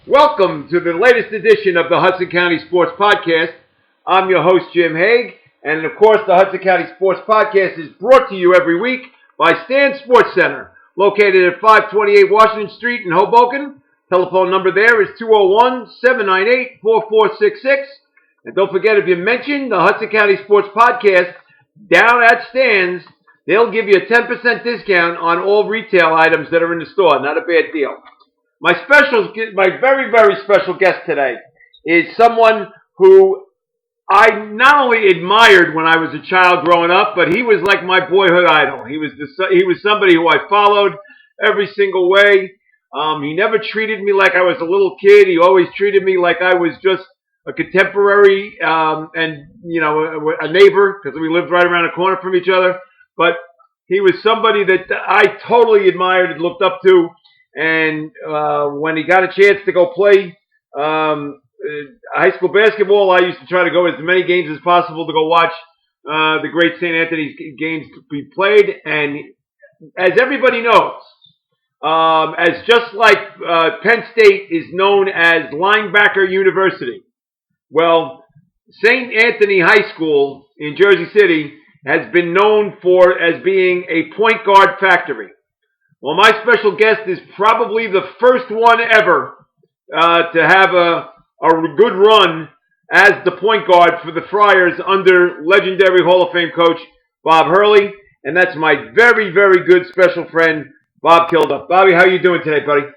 Welcome to the latest edition of the Hudson County Sports Podcast. I'm your host, Jim Haig, and of course, the Hudson County Sports Podcast is brought to you every week by Stan Sports Center, located at 528 Washington Street in Hoboken. Telephone number there is 201-798-4466. And don't forget, if you mention the Hudson County Sports Podcast down at Stan's, they'll give you a 10% discount on all retail items that are in the store. Not a bad deal. My very, very special guest today is someone who I not only admired when I was a child growing up, but he was like my boyhood idol. He was somebody who I followed every single way. He never treated me like I was a little kid. He always treated me like I was just a contemporary and a neighbor, because we lived right around the corner from each other. But he was somebody that I totally admired and looked up to. And when he got a chance to go play high school basketball, I used to try to go as many games as possible to go watch the great St. Anthony's games be played. And as everybody knows, as just like Penn State is known as Linebacker University, well, St. Anthony High School in Jersey City has been known as being a point guard factory. Well, my special guest is probably the first one ever to have a good run as the point guard for the Friars under legendary Hall of Fame coach Bob Hurley, and that's my very, very good special friend, Bob Kilduff. Bobby, how are you doing today, buddy?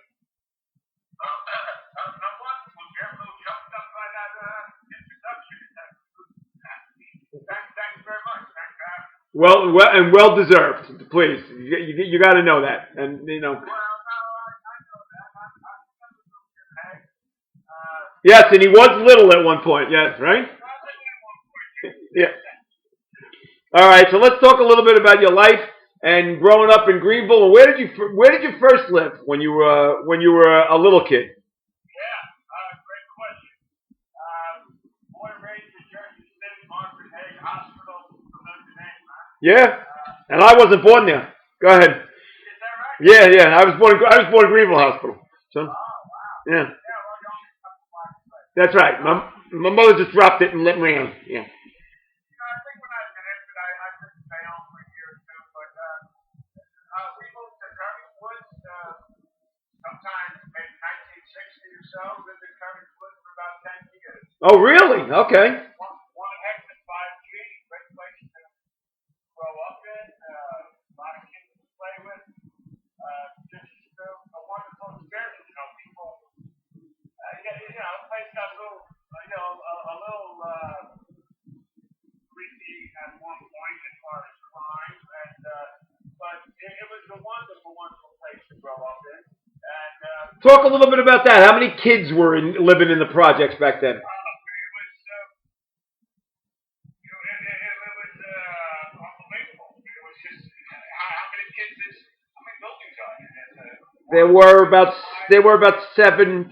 Well, and well deserved. Please, you got to know that, and you know. Yes, and he was little at one point. Yes, right. Yeah. All right, so let's talk a little bit about your life and growing up in Greenville. Where did you first live when you were a little kid? Yeah, and I wasn't born there. Go ahead. Is that right? Yeah. I was born in Greenville Hospital. So, yeah. That's right. My mother just dropped it and let me in. Yeah. I think when I was an infant, I couldn't stay home for a year or two, but we moved to Curry's Woods sometime maybe 1960 or so. Lived in Curry's Woods for about 10 years. Oh, really? Okay. Talk a little bit about that. How many kids were living in the projects back then? It was unbelievable. It was just how many kids? How many buildings are there? There were about seven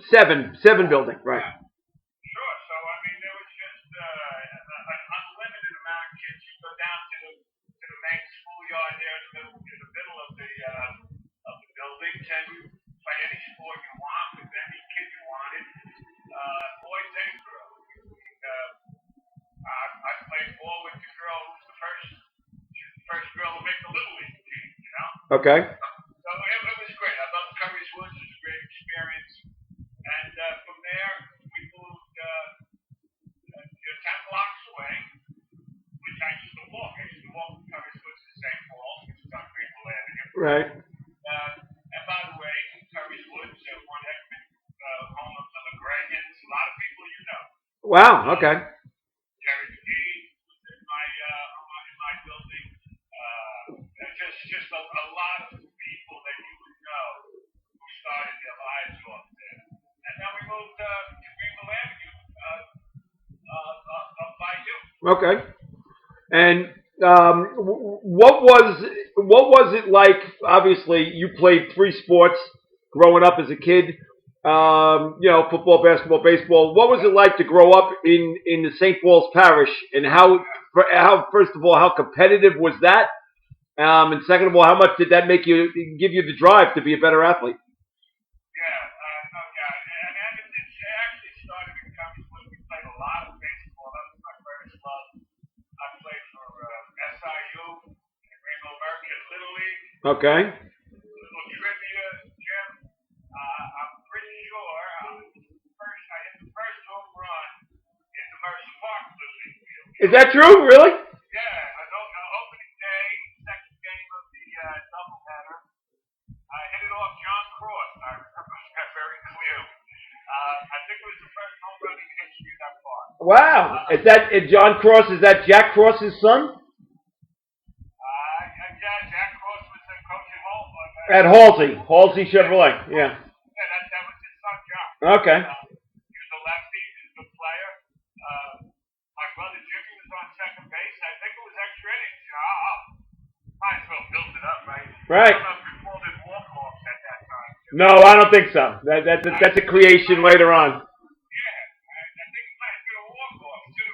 buildings, right? Sure. So I mean, there was just an unlimited amount of kids. You go down to the main schoolyard there in the middle of the buildings, and you play any sport you want with any kid you wanted, boys and girls. I played ball with the girl who was the first girl to make the Little League team, you know? Okay. So it was great. I loved Curry's Woods. It was a great experience. And from there, we moved 10 blocks away, which I used to walk. I used to walk from Curry's Woods to St. Paul's, which is on Greenville Avenue. Right. And by the way, Curry's Woods, one heck of home of the Granians, a lot of people you know. Wow, okay. Jerry McGee was in my building. Just a lot of people that you would know who started their lives off there. And then we moved to Greenville Avenue up by you. Okay. And what was it like? Obviously, you played 3 sports growing up as a kid. Football, basketball, baseball. What was it like to grow up in the St. Paul's Parish, and how first of all, how competitive was that? And second of all, how much did that give you the drive to be a better athlete? Yeah, no doubt. And Okay. Little trivia, Jim. I'm pretty sure I hit the first home run in the Mercy Park Living Field. Is that true? Really? Yeah, opening day, second game of the doubleheader. I hit it off John Cross. I remember that very clearly. I think it was the first home run in history that far. Wow. Is John Cross? Is that Jack Cross's son? Yeah, Jack Cross was the coach at home. At Halsey Chevrolet. Yeah. Yeah, that was his son, John. Okay. He was a lefty, he was a good player. My brother Jimmy was on second base. I think it was extra innings. Might as well build it up, right? Right. I don't know if we called it walk-offs at that time. No, I don't think so. That's a creation later on. Yeah, I think it might have been a walk-off, too.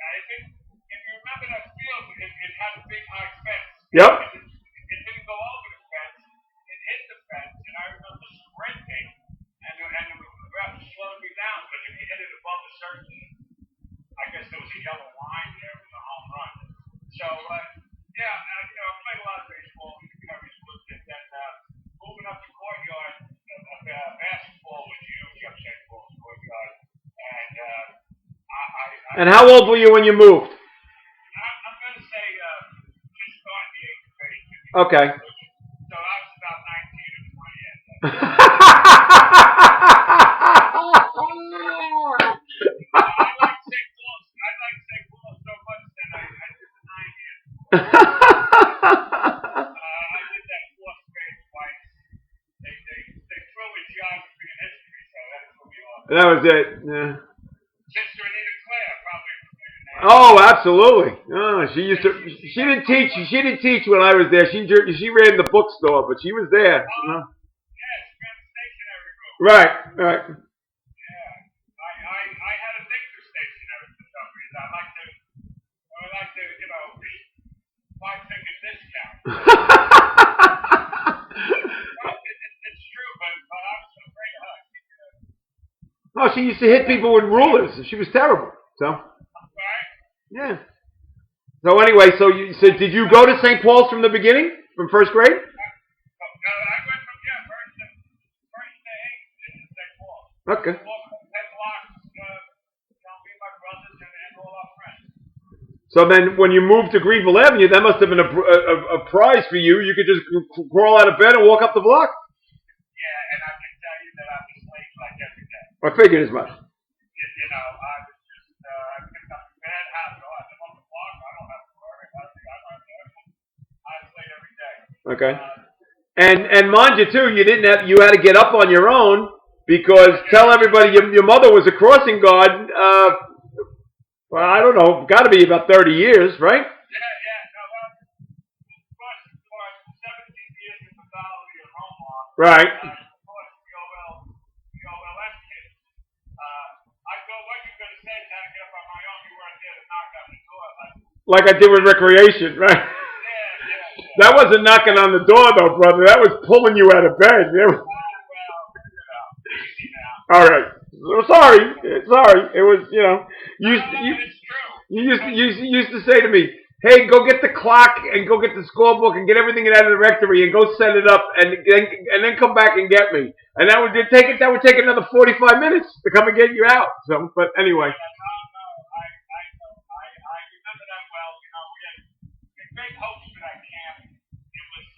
I think, if you remember that field, it had a big high fence. Yep. It didn't go over the fence. It hit the fence, and I remember sprinting, and the ref slowed me down, because if you hit it above a certain, I guess there was a yellow line there, it was a home run. So, yeah, I played a lot of baseball in the Covers Look, and then moving up the courtyard, basketball was huge up St. Paul's courtyard, and And how old were you when you moved? I'm going to say just starting the 8th grade. Okay. So I was about 19 or 20 at that. I like St. Paul so much that I did the 9 years. I did that 4th grade twice. They throw in geography and history, so that's what we all. That was it. Yeah. Sister Anita Claire probably. Oh, absolutely. Oh, she used to. She didn't teach. She didn't teach when I was there. She ran the bookstore, but she was there. Yeah, she ran the stationery room. Right. Right. Yeah, I had a thing for stationery for some reason. I like to, 5-finger discount. It's true, but I was afraid of her. Oh, she used to hit people with rulers. She was terrible. So. Right? Yeah. So anyway, did you go to St. Paul's from the beginning, from first grade? I went from first to 8th in St. Paul. Okay. Walked 10 blocks, me and my brothers and all our friends. So then, when you moved to Greenville Avenue, that must have been a prize for you. You could just crawl out of bed and walk up the block. Yeah, and I can tell you that I was late like every day. I figured as much. I was just, I picked up a bad habit. I live on the block. I don't have to worry. I was late every day. Okay. And mind you too, you had to get up on your own because tell everybody your mother was a crossing guard. Well, I don't know, got to be about 30 years, right? Yeah. No, crossing guard, 17 years in the Valley of Omaha. Right. Like I did with recreation, right? Yeah. That wasn't knocking on the door, though, brother. That was pulling you out of bed. All right. Sorry. It was, you used to say to me, "Hey, go get the clock and go get the scorebook and get everything out of the rectory and go set it up and then come back and get me." And that would take another 45 minutes to come and get you out. So, but anyway. Big hopes for that camp. It was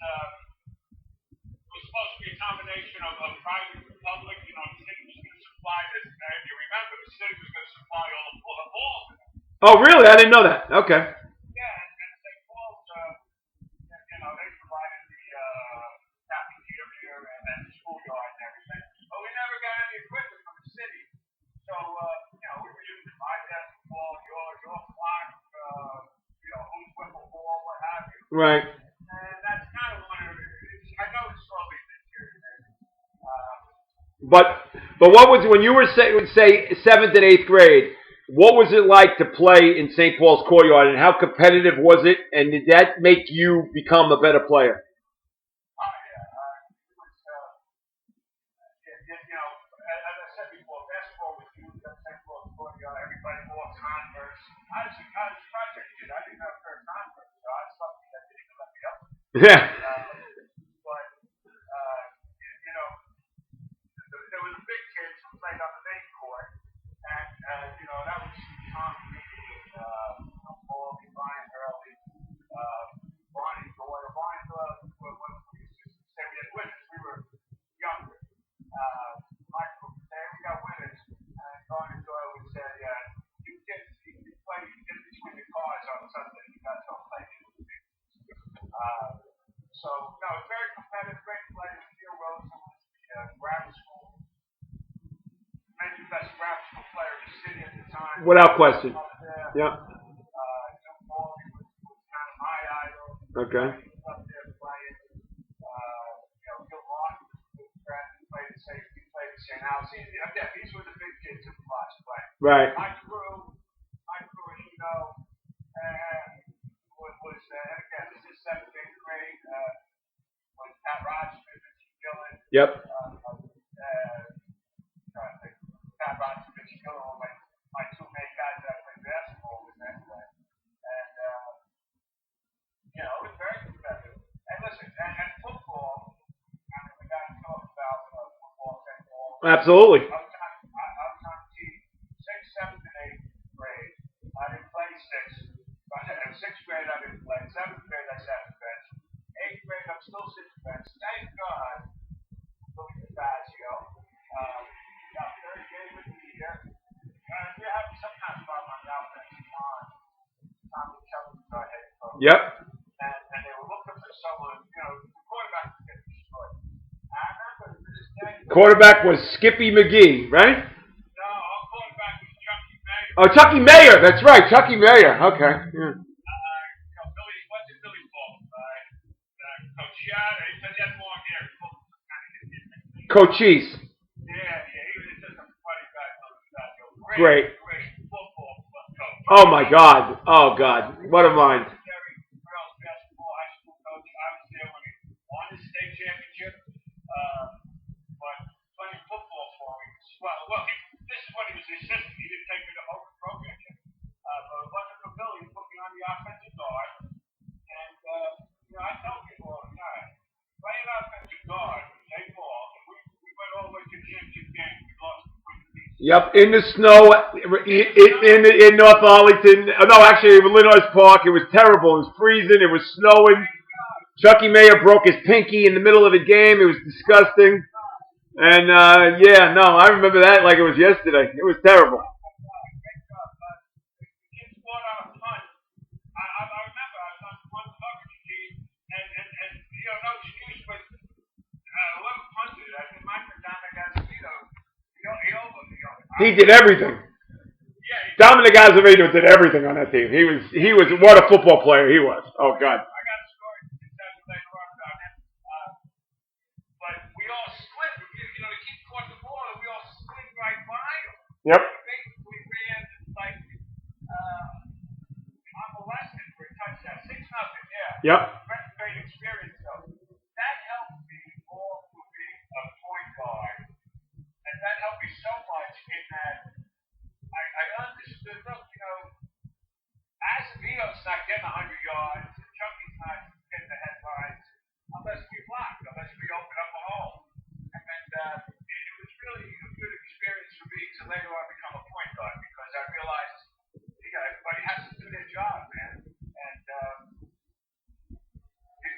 supposed to be a combination of private and public. The city was going to supply this. If you remember, the city was going to supply all the balls. Oh, really? I didn't know that. Okay. Yeah, and St. Paul's, they provided the cafeteria and the schoolyard and everything. But we never got any equipment from the city. So, we were using my basketball, your clock, who's wiffle ball, what have you. Right. And that's kind of one of I know it's slowly deteriorating. But what was when you were say 7th and 8th grade? What was it like to play in St. Paul's courtyard, and how competitive was it? And did that make you become a better player? As I said before, basketball was huge at St. Paul's courtyard. Everybody wore Converse. I was frustrated. I didn't have a pair of Converse, so I was something that didn't even let me up. Yeah. the best graphical player in the city at the time. Without question. Up there. Yep. Jim Paulie was kind of my idol. Okay. He was up there playing. Gil Martin was played at safety, played at St. Al's. These were the big kids who watched play. Right. My crew, as you know, was and again, this is 7th, 8th grade. Was Pat Rogers, Richie Gillen. Yep. Pat Rogers, Richie Gillen were my two main guys that I played basketball with anyway. And, it was very competitive. And listen, and football, I mean, we got to talk about football, football. Absolutely. I was on team 6th, 7th, and 8th grade. I didn't play 6th. In 6th grade, I didn't play. 7th grade, I sat the bench. 8th grade, I'm still sitting bench. Thank God, Billy DiFazio got third game of the year. We're having some kind of problem on the offensive line. Tommy Kelly was our head coach. Yep. And they were looking for someone, the quarterback was getting destroyed. I remember this day. Quarterback was Skippy McGee, right? No, our quarterback was Chucky Mayer. Oh, Chucky Mayer. That's right, Chucky Mayer. Okay. Yeah. Billy, what's it Billy called? Coach Shad. He said he had long hair. Coach Cheese. Yeah, he was just a funny guy. Great. Great football coach. Oh my God. Oh God. What a mind. Girls basketball high school coach. I was there when he won the state championship. But playing football for me. This is when he was the assistant. He didn't take me to over program yet. But it wasn't for Billy. He put me on the offensive guard. And I tell people all the time, playing offensive guard, take ball. We went all the way to the championship game. We lost. Yep, in the snow in North Arlington. No, actually, Illinois Park. It was terrible. It was freezing. It was snowing. Chucky Mayer broke his pinky in the middle of the game. It was disgusting. And I remember that like it was yesterday. It was terrible. He did everything. Dominic Azevedo did everything on that team. He was what a football player he was. Oh God. I got a story to tell you later on about him. But we all slid. The kid caught the ball and we all slid right by him. Yep. We ran like convalescent for a touchdown. 6-0. Yeah. Yep. Great experience though. That helped me all to be a point guard. And that helped me so much in that I understood, look, Acevedo's not getting 100 yards, and Chucky's not getting the headlines unless we block, unless we open up a hole. And it was really a good experience for me to later on become a point guard because I realized everybody has to do their job, man. And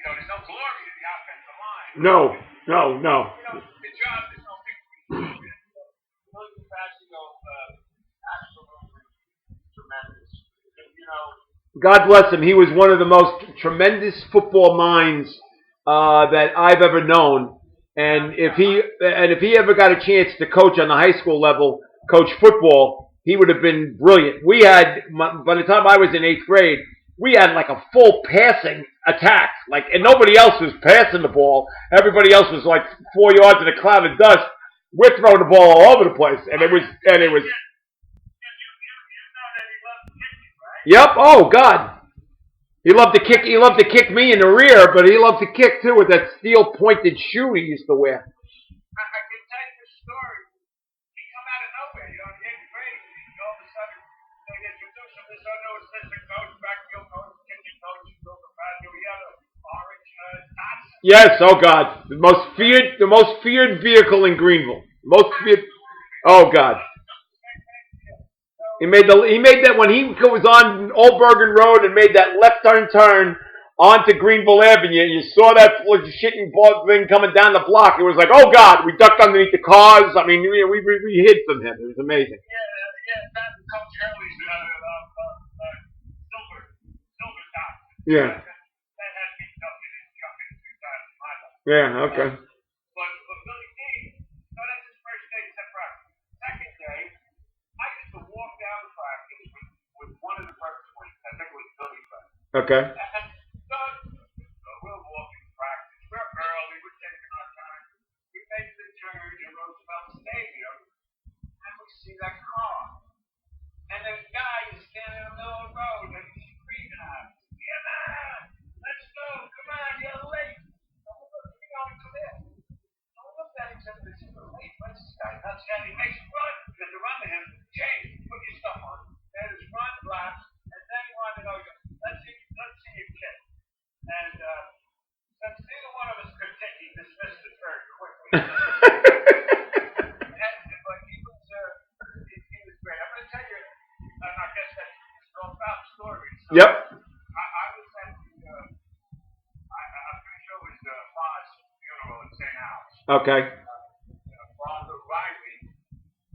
there's no glory in the offensive line. No. The job is no victory. Billy DiFazio, absolutely tremendous. God bless him. He was one of the most tremendous football minds that I've ever known. And if he ever got a chance to coach on the high school level, coach football, he would have been brilliant. We had, by the time I was in 8th grade, we had like a full passing attack. And nobody else was passing the ball. Everybody else was like 4 yards in a cloud of dust. We're throwing the ball all over the place, and it was. Yep. Oh God. He loved to kick. He loved to kick me in the rear, but he loved to kick too with that steel pointed shoe he used to wear. I can tell you the story. He come out of nowhere, in 8th grade. All of a sudden, they introduce him as our new assistant coach, backfield coach, kitchen coach, Bill DiFazio. He had an orange Datsun. Yes. Oh God. The most feared vehicle in Greenville. Most feared. Oh God. He made that when he was on Old Bergen Road and made that left turn onto Greenville Avenue. You saw that shitting ball thing coming down the block. It was like, oh God, we ducked underneath the cars. I mean, we hid from him. It was amazing. Yeah, that Coach Hurley's silver dot. Yeah. That had me ducking and jumping 2 times in my life. Yeah. Okay. But Billy King, so that's his first day at practice. Second day, Okay. So we're walking practice. We're early. We're taking our time. We make the turn in Roosevelt Stadium, and we see that car. And this guy is standing in the middle of the road, and he's screaming at us. Come on! Let's go! Come on! You're late! So we look, we go into there. So we looked at each other and said, we're late. What's this guy nuts? And he makes a run. We had to run to him. James, put your stuff on. And his run laps. And then he wanted to know, let's see your kid. And since neither one of us could take, he dismissed it very quickly. But he was great. I'm going to tell you, and I guess that's all about stories. So Yep. I was at the, I'm pretty sure it was the Bob's funeral in St. Al's. Okay. Father Riley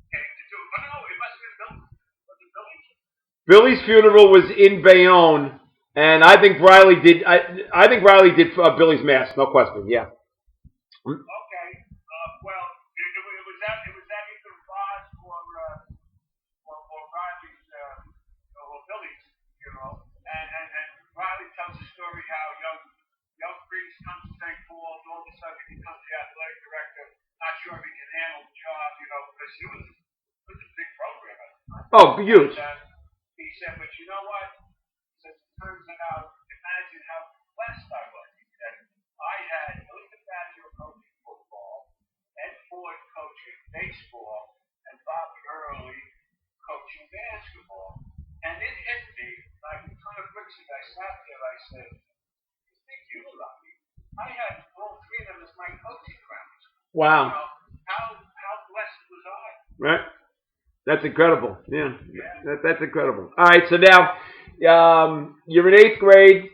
came to do it. But no, it must have been Billy. Was it Billy? Billy's funeral was in Bayonne, and I think Riley did. I think Riley did Billy's mass, no question. Yeah. Okay. Well, it was that either Bob's or Riley's or Billy's funeral, and Riley tells a story how young priest comes to St. Paul's, all of a sudden he becomes the athletic director, not sure if he can handle the job, because it was a big program at the time. Oh, huge. And, he said, but you know what? He says, it turns out, imagine how blessed I was. He said, I had Billy DeFazio coaching football, Ed Ford coaching baseball, and Bob Hurley coaching basketball. And it hit me like a ton of bricks as I sat there. I said, you think you're lucky? I had all three of them as my coaching grounds. Wow. How blessed was I? Right. That's incredible. Yeah. That's incredible. All right. So now you're in 8th grade,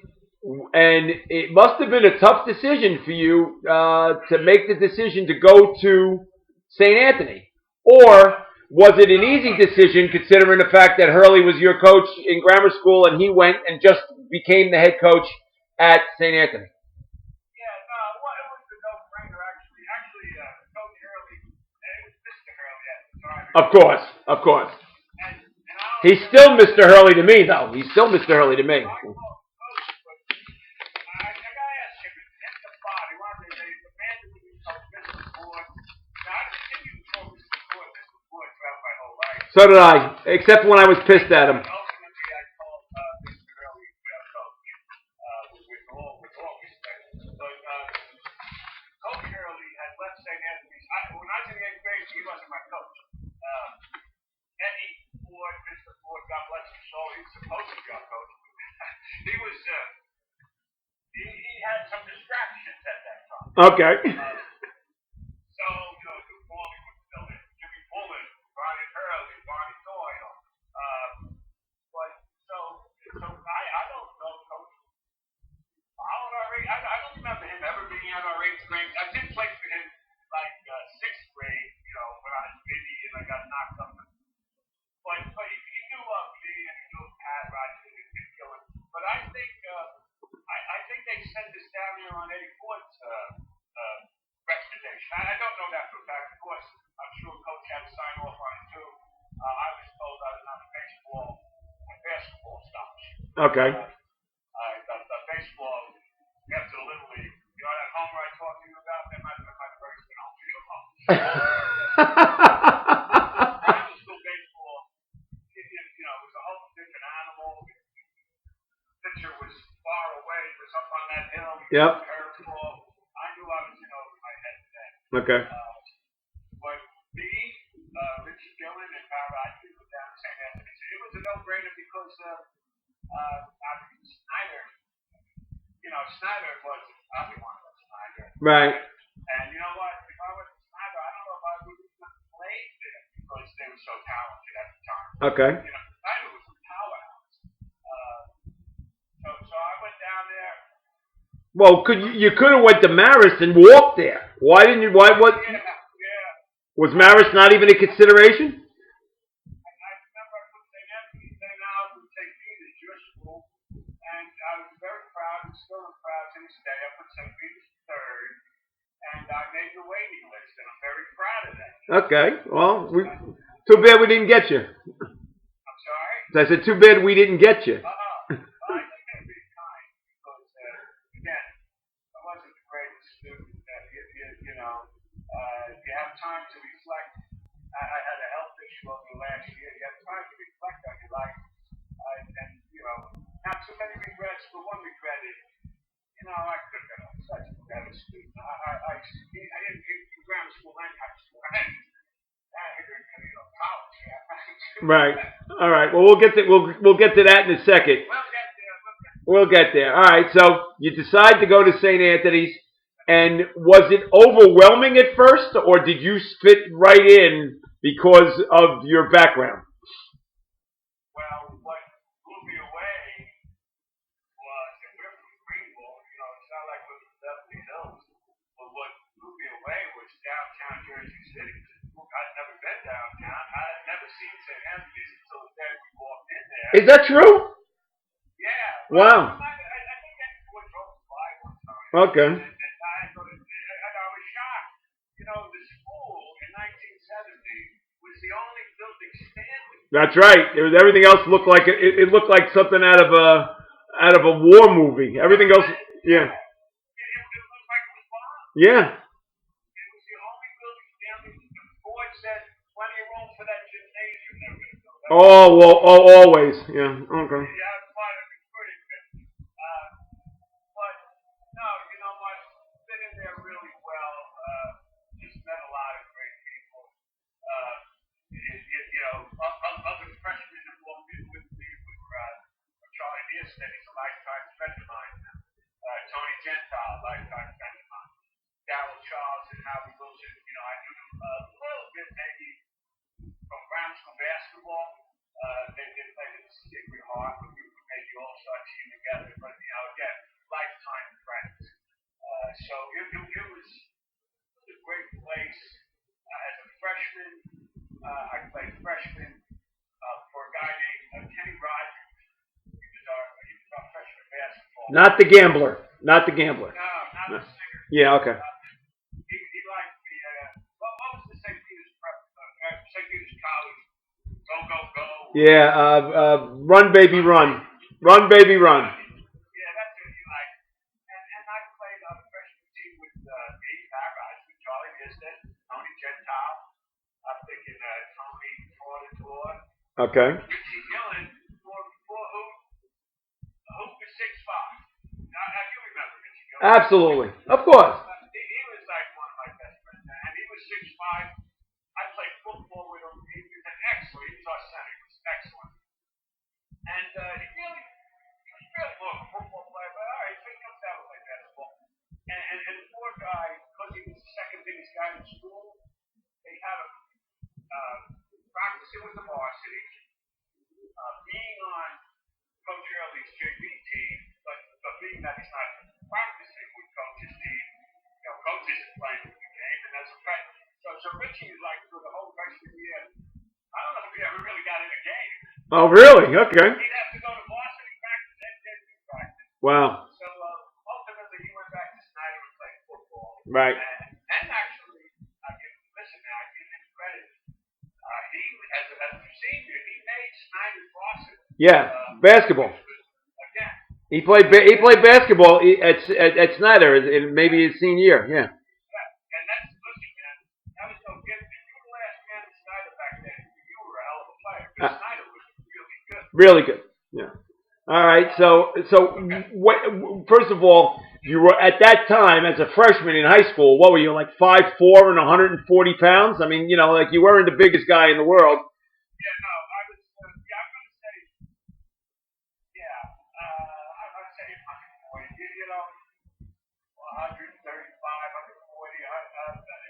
and it must have been a tough decision for you to make the decision to go to St. Anthony, or was it an easy decision considering the fact that Hurley was your coach in grammar school and he went and just became the head coach at St. Anthony? Yeah, no, it was a no-brainer, actually. Actually, Coach Hurley, it was Mr. Hurley at the time. Of course. And He's still Mr. Hurley to me, though. He's still Mr. Hurley to me. I got to ask him, in the body, one day, they demanded to be called Mr. Ford. Now, I didn't think he was called Mr. Ford throughout my whole life. So did I, except when I was pissed at him. Ultimately, I called Mr. Hurley coach, with all respect. But Coach Hurley had left St. Anthony's. When I was in the 8th grade, he wasn't my coach. Eddie Ford, Mr. Ford, God bless his soul, he was supposed to be our coach. He was, he had some distractions at that time. Okay. So, the Paulie was still in, Jimmy Bullen, Brian Hurley, Barney Doyle. But, so I don't know, Coach. I don't remember him ever being at our 8th grade. I did play for him, like, 6th grade, when I was bitty and I got knocked up. But he knew of me and he knew of Pat Rogers and Dick Gillen. But I think they sent us down there on Eddie Ford's recommendation. I don't know that for a fact. Of course, I'm sure Coach had to sign off on it too. I was told I was on the baseball and basketball scholarship. Okay. The baseball, after the Little League, that homer I talked to you about, that might have been my first and I'll feel home. Grammar school baseball, it was a whole different animal. The pitcher was far away, he was up on that hill. Yep. Curveball. I knew I was in over my head then. Okay. But me, Richie Gillen, and Pat Rogers were down at St. Anthony's. It was a no-brainer because Snyder, Snyder was probably one of us, Snyder. Right. And you know what? If I was Snyder, I don't know if I would have played there because they were so talented at the time. Okay. Snyder was a powerhouse. So I went down there. Well, you could have went to Marist and walked there. Why didn't you? What? Yeah. Was Marist not even a consideration? I remember I put St. Anthony's there now to take Peters, your school, and I was very proud and still am proud to this day. I put St. Peters third, and I made the waiting list, and I'm very proud of that. Okay. Well, too bad we didn't get you. I'm sorry? I said, too bad we didn't get you. I think it'd be Right. All right. Well, we'll get to that in a second. We'll get there. All right. So you decide to go to St. Anthony's, and was it overwhelming at first, or did you fit right in because of your background? Well, what blew me away was, and we're from Greenville, it's not like we're from Beverly Hills, but what blew me away was downtown Jersey City. I'd never been downtown. I had never seen St. Anthony's until the day we walked in there. Is that true? Yeah. Wow. I think everyone drove by one time. Okay. And I was shocked. The school in 1970 was the only building standing. That's right. Everything else looked like it looked like something out of a war movie. Everything else, yeah. It looked like it was bombed. Yeah. It was the only building standing. The board said plenty of room for that gymnasium that we built. Oh well. Oh, always. Yeah. Okay. Yeah, I thought it was pretty good. But no, you know what? Fit in there really well. Just met a lot of great people. Other freshmen that walked in with me were Charlie Neeston, he's a lifetime friend of mine. Tony Gentile, a lifetime friend of mine. Darryl Charles and Howie Wilson. I knew them a little bit maybe from ground school basketball. They played at Sacred Heart, but we were maybe all-star team together. But, again, lifetime friends. So it was a great place. As a freshman, I played freshman for a guy named Kenny Rogers. He was our freshman basketball. Not the gambler. Not the gambler. No, not the singer. Yeah. Okay. He liked the, what was the St. Peter's College? Go. Yeah. Run, baby, run. Run, baby, run. Yeah, that's what he liked. And I played on the freshman team with me, Pat Rogers, with Charlie Neeston, Tony Gentile. I'm thinking Tony Tornator. Okay. Richie Gillen, who was 6'5". Now you remember Richie Gillen. Absolutely. Of course. He was like one of my best friends, and he was 6'5". I played football with him. He was excellent. He was our center. He was excellent. And he was really more of a football player, but all right, so he comes out and play basketball. And the poor guy, because he was the second biggest guy in school, they had him practicing with the varsity, being on Coach Hurley's JV team, but being that he's not practicing with Coach's team, Coach isn't playing the game, and as a fact, so Richie is like through the whole freshman year. I don't know if he ever really got in a game. Oh, really? Okay. He'd have to go to varsity practice and JV practice. Wow. So ultimately, he went back to Snyder and played football. Right. And actually, I give him credit. He, as a senior, he made Snyder's varsity. Yeah. Basketball. Again. He played basketball at Snyder in maybe his senior year. Yeah. And that's that was no gift. If you were the last man at Snyder back then, you were a hell of a player. Because Snyder was really good. Really good. Yeah. All right. So first of all, you were at that time as a freshman in high school. What were you, like 5'4" and 140 pounds? I mean, like you weren't the biggest guy in the world. Yeah, no, I was. I'm going to say. Yeah, I'm going to say 140. 135, 140.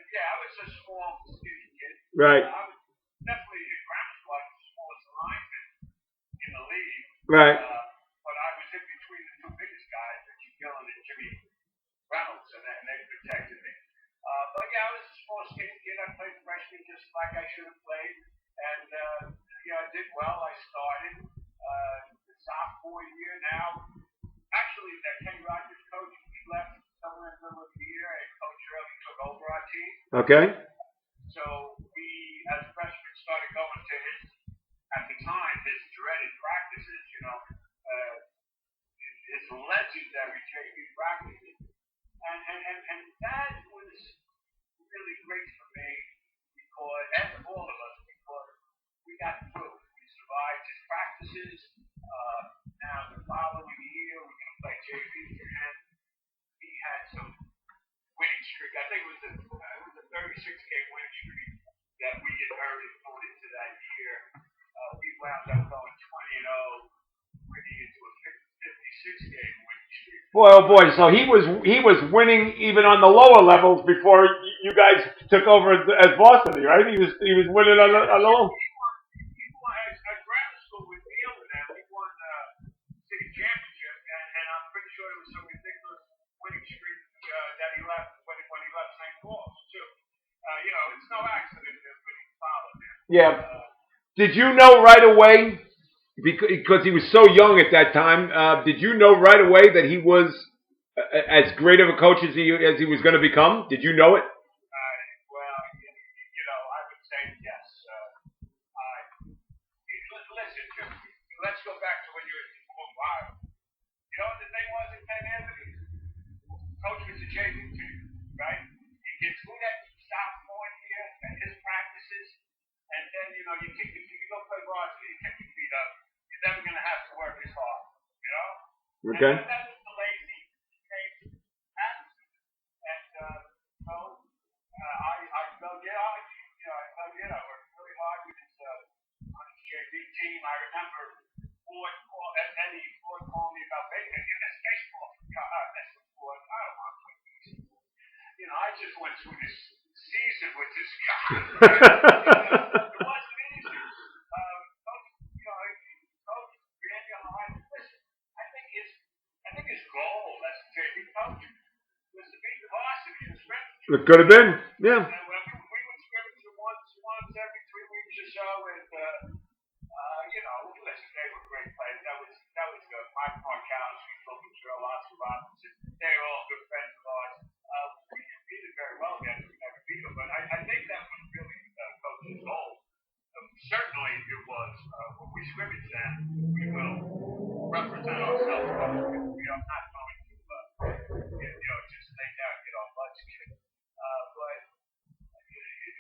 Yeah, I was a small, skinny kid. Right. I was definitely in ground squad, the smallest lineman in the league. Right. But I was in between the two biggest guys, Richie Gillen and Jimmy Reynolds, and they protected me. But yeah, I was a small, skinny kid. I played freshman just like I should have played. And, I did well. I started the sophomore year now. Actually, that Kenny Rogers coach, he left somewhere in the middle of the year, and Coach Hurley took over our team. Okay. So we, as freshmen, started going to at the time, his dreaded practices, his legendary JV practices. And that was really great for me and for all of us, because we got through. We survived his practices. Now the following year, we're going to play JV for him. He had some winning streak. I think it was a 36-game winning streak that we inherited going into that year. Boy, oh boy! So he was winning even on the lower levels before you guys took over as varsity, right? He was winning on Yeah, the low. he won at grammar school with Neil and them. He won city championship, and I'm pretty sure it was some ridiculous winning streak that he left when he left St. Paul's too. It's no accident that he followed him. Yeah. Did you know right away, because he was so young at that time? Did you know right away that he was as great of a coach as he was going to become? Did you know it? I would say yes. Listen, Jim, let's go back to when you were going wild. You know what the thing was in St. Anthony? Coach was a JV team, right? You get through that sophomore year and his practices, and then, if you go play varsity, you kick your feet up, you're never going to have to work as hard, you know? Okay. And that was the lazy attitude. And, I felt it out. I worked really hard with on his JV team. I remember Eddie Ford calling me about baseball. That's baseball. That's the Ford. I don't want to play baseball. I just went through this season with this guy. It wasn't easy. Coach Randy on the line. Listen, I think his goal as a JV coach was to beat the varsity in scrimmage. It could have been, yeah. And we would scrimmage once every 3 weeks or so, and listen, they were great players. That was Mike Markowski, Phil Fitzgerald, Oscar Robinson. They were all good friends of ours. We competed very well against them. We never beat them, but I think that was really Coach's goal. Certainly, it was when we scrimmage them, we will represent ourselves. We are not going to just lay down and get our butts kicked.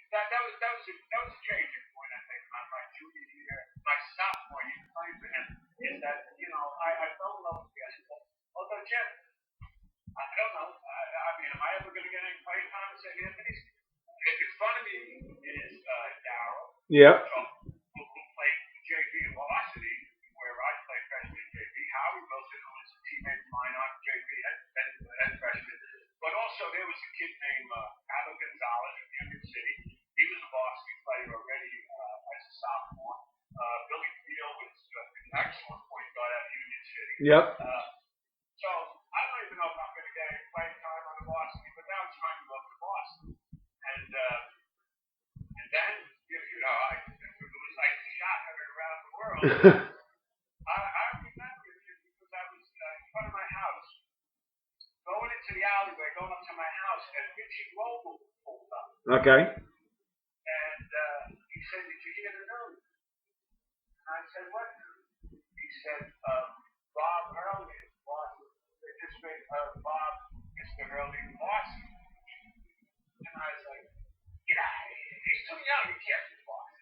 But that was a changing point, I think, on my junior year, my sophomore year playing for him, is that I fell in love with basketball. Although Jim, I don't know. Am I ever going to get any playing time at St. Anthony's? In front of me is Darryl. Yeah. Who played JV and varsity, where I played freshman JV. Howie Wilson, who was a teammate of mine on JV and freshman. But also there was a kid named Adam Gonzalez from Union City. He was a varsity player already as a sophomore. Billy Field was an excellent point guard out of Union City. Yep. So I don't even know if I'm going to get any playing time on the varsity, but now it's time to go to Boston. And then, it was like a shot heard around the world. I remember it because I was in front of my house, going into the alleyway, going up to my house, and Richie Roble pulled up. Okay. And he said, "Did you hear the news?" And I said, "What news?" He said, "Bob Hurley is Boston. They just made Bob Mr. Hurley Boston." And I was like, "Get out of here. He's too young. He can't be Boston."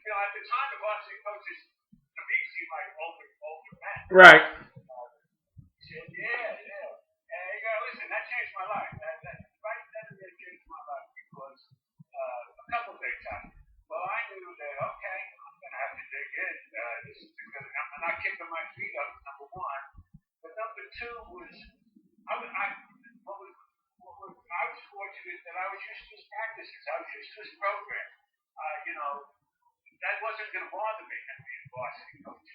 At the time, the Boston coaches, to me, seemed like older men. Right. He said, "Yeah. Listen, that changed my life. That right then and there changed my life because a couple things happened. Well, I knew that, okay, I'm going to have to dig in. I'm not kicking my feet up, number one. But number two was, I was fortunate that I was used to his practices. I was used to his program. That wasn't going to bother me as being a varsity coach.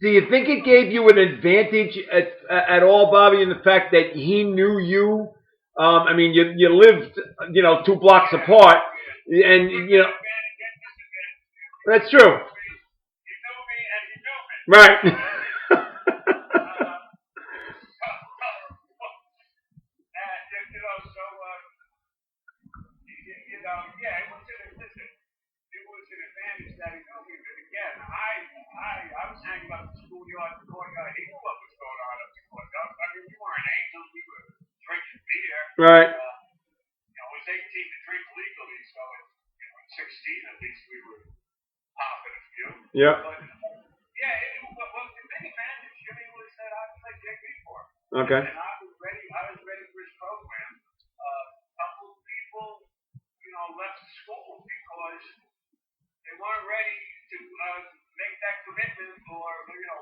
Do you think it gave you an advantage at all, Bobby, in the fact that he knew you? You lived, 2 blocks apart, and that's true. He knew me and he knew me. Right. It was an advantage that he knew me, but again, I was hanging up the schoolyard, the courtyard. He knew what was going on up the courtyard. We weren't angels. We were drinking beer. Right. It was 18 to drink legally, so at 16 at least we were popping a few. Yeah. But the big advantage, Jimmy, was that I played JV for him. Okay. And I was ready for his program. A couple of people, left school because they weren't ready to make that commitment or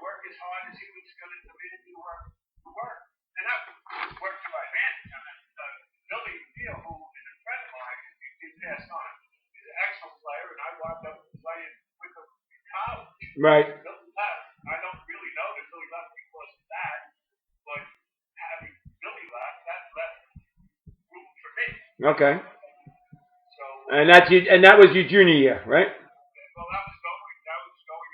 work as hard as he was going to Right. Milton left. I don't really know that Billy left because of that, but having Billy left, that left room for me. Okay. So, And that was your junior year, right? well, that was going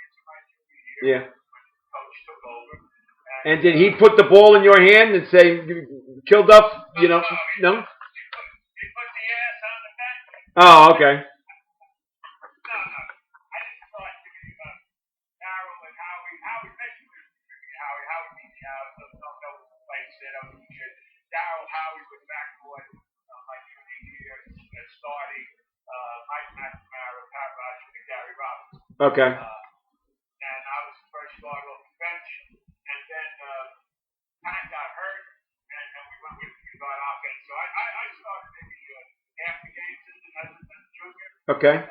into my junior year Yeah. when the coach took over. And did he put the ball in your hand and say, Kilduff, No, no? No? He put the ass on the bench. Oh, okay. No. I didn't start thinking about Darryl and Howie. Howie mentioned Howie beat me out. So no place said I was shit. Howie was backcourt my junior year starting Mike McNamara, Pat Rush, and Gary Roberts. Okay. And I was the first starter off the bench. And then Pat got hurt, and we went with guard offense. So I started maybe half the games as a junior. Okay. And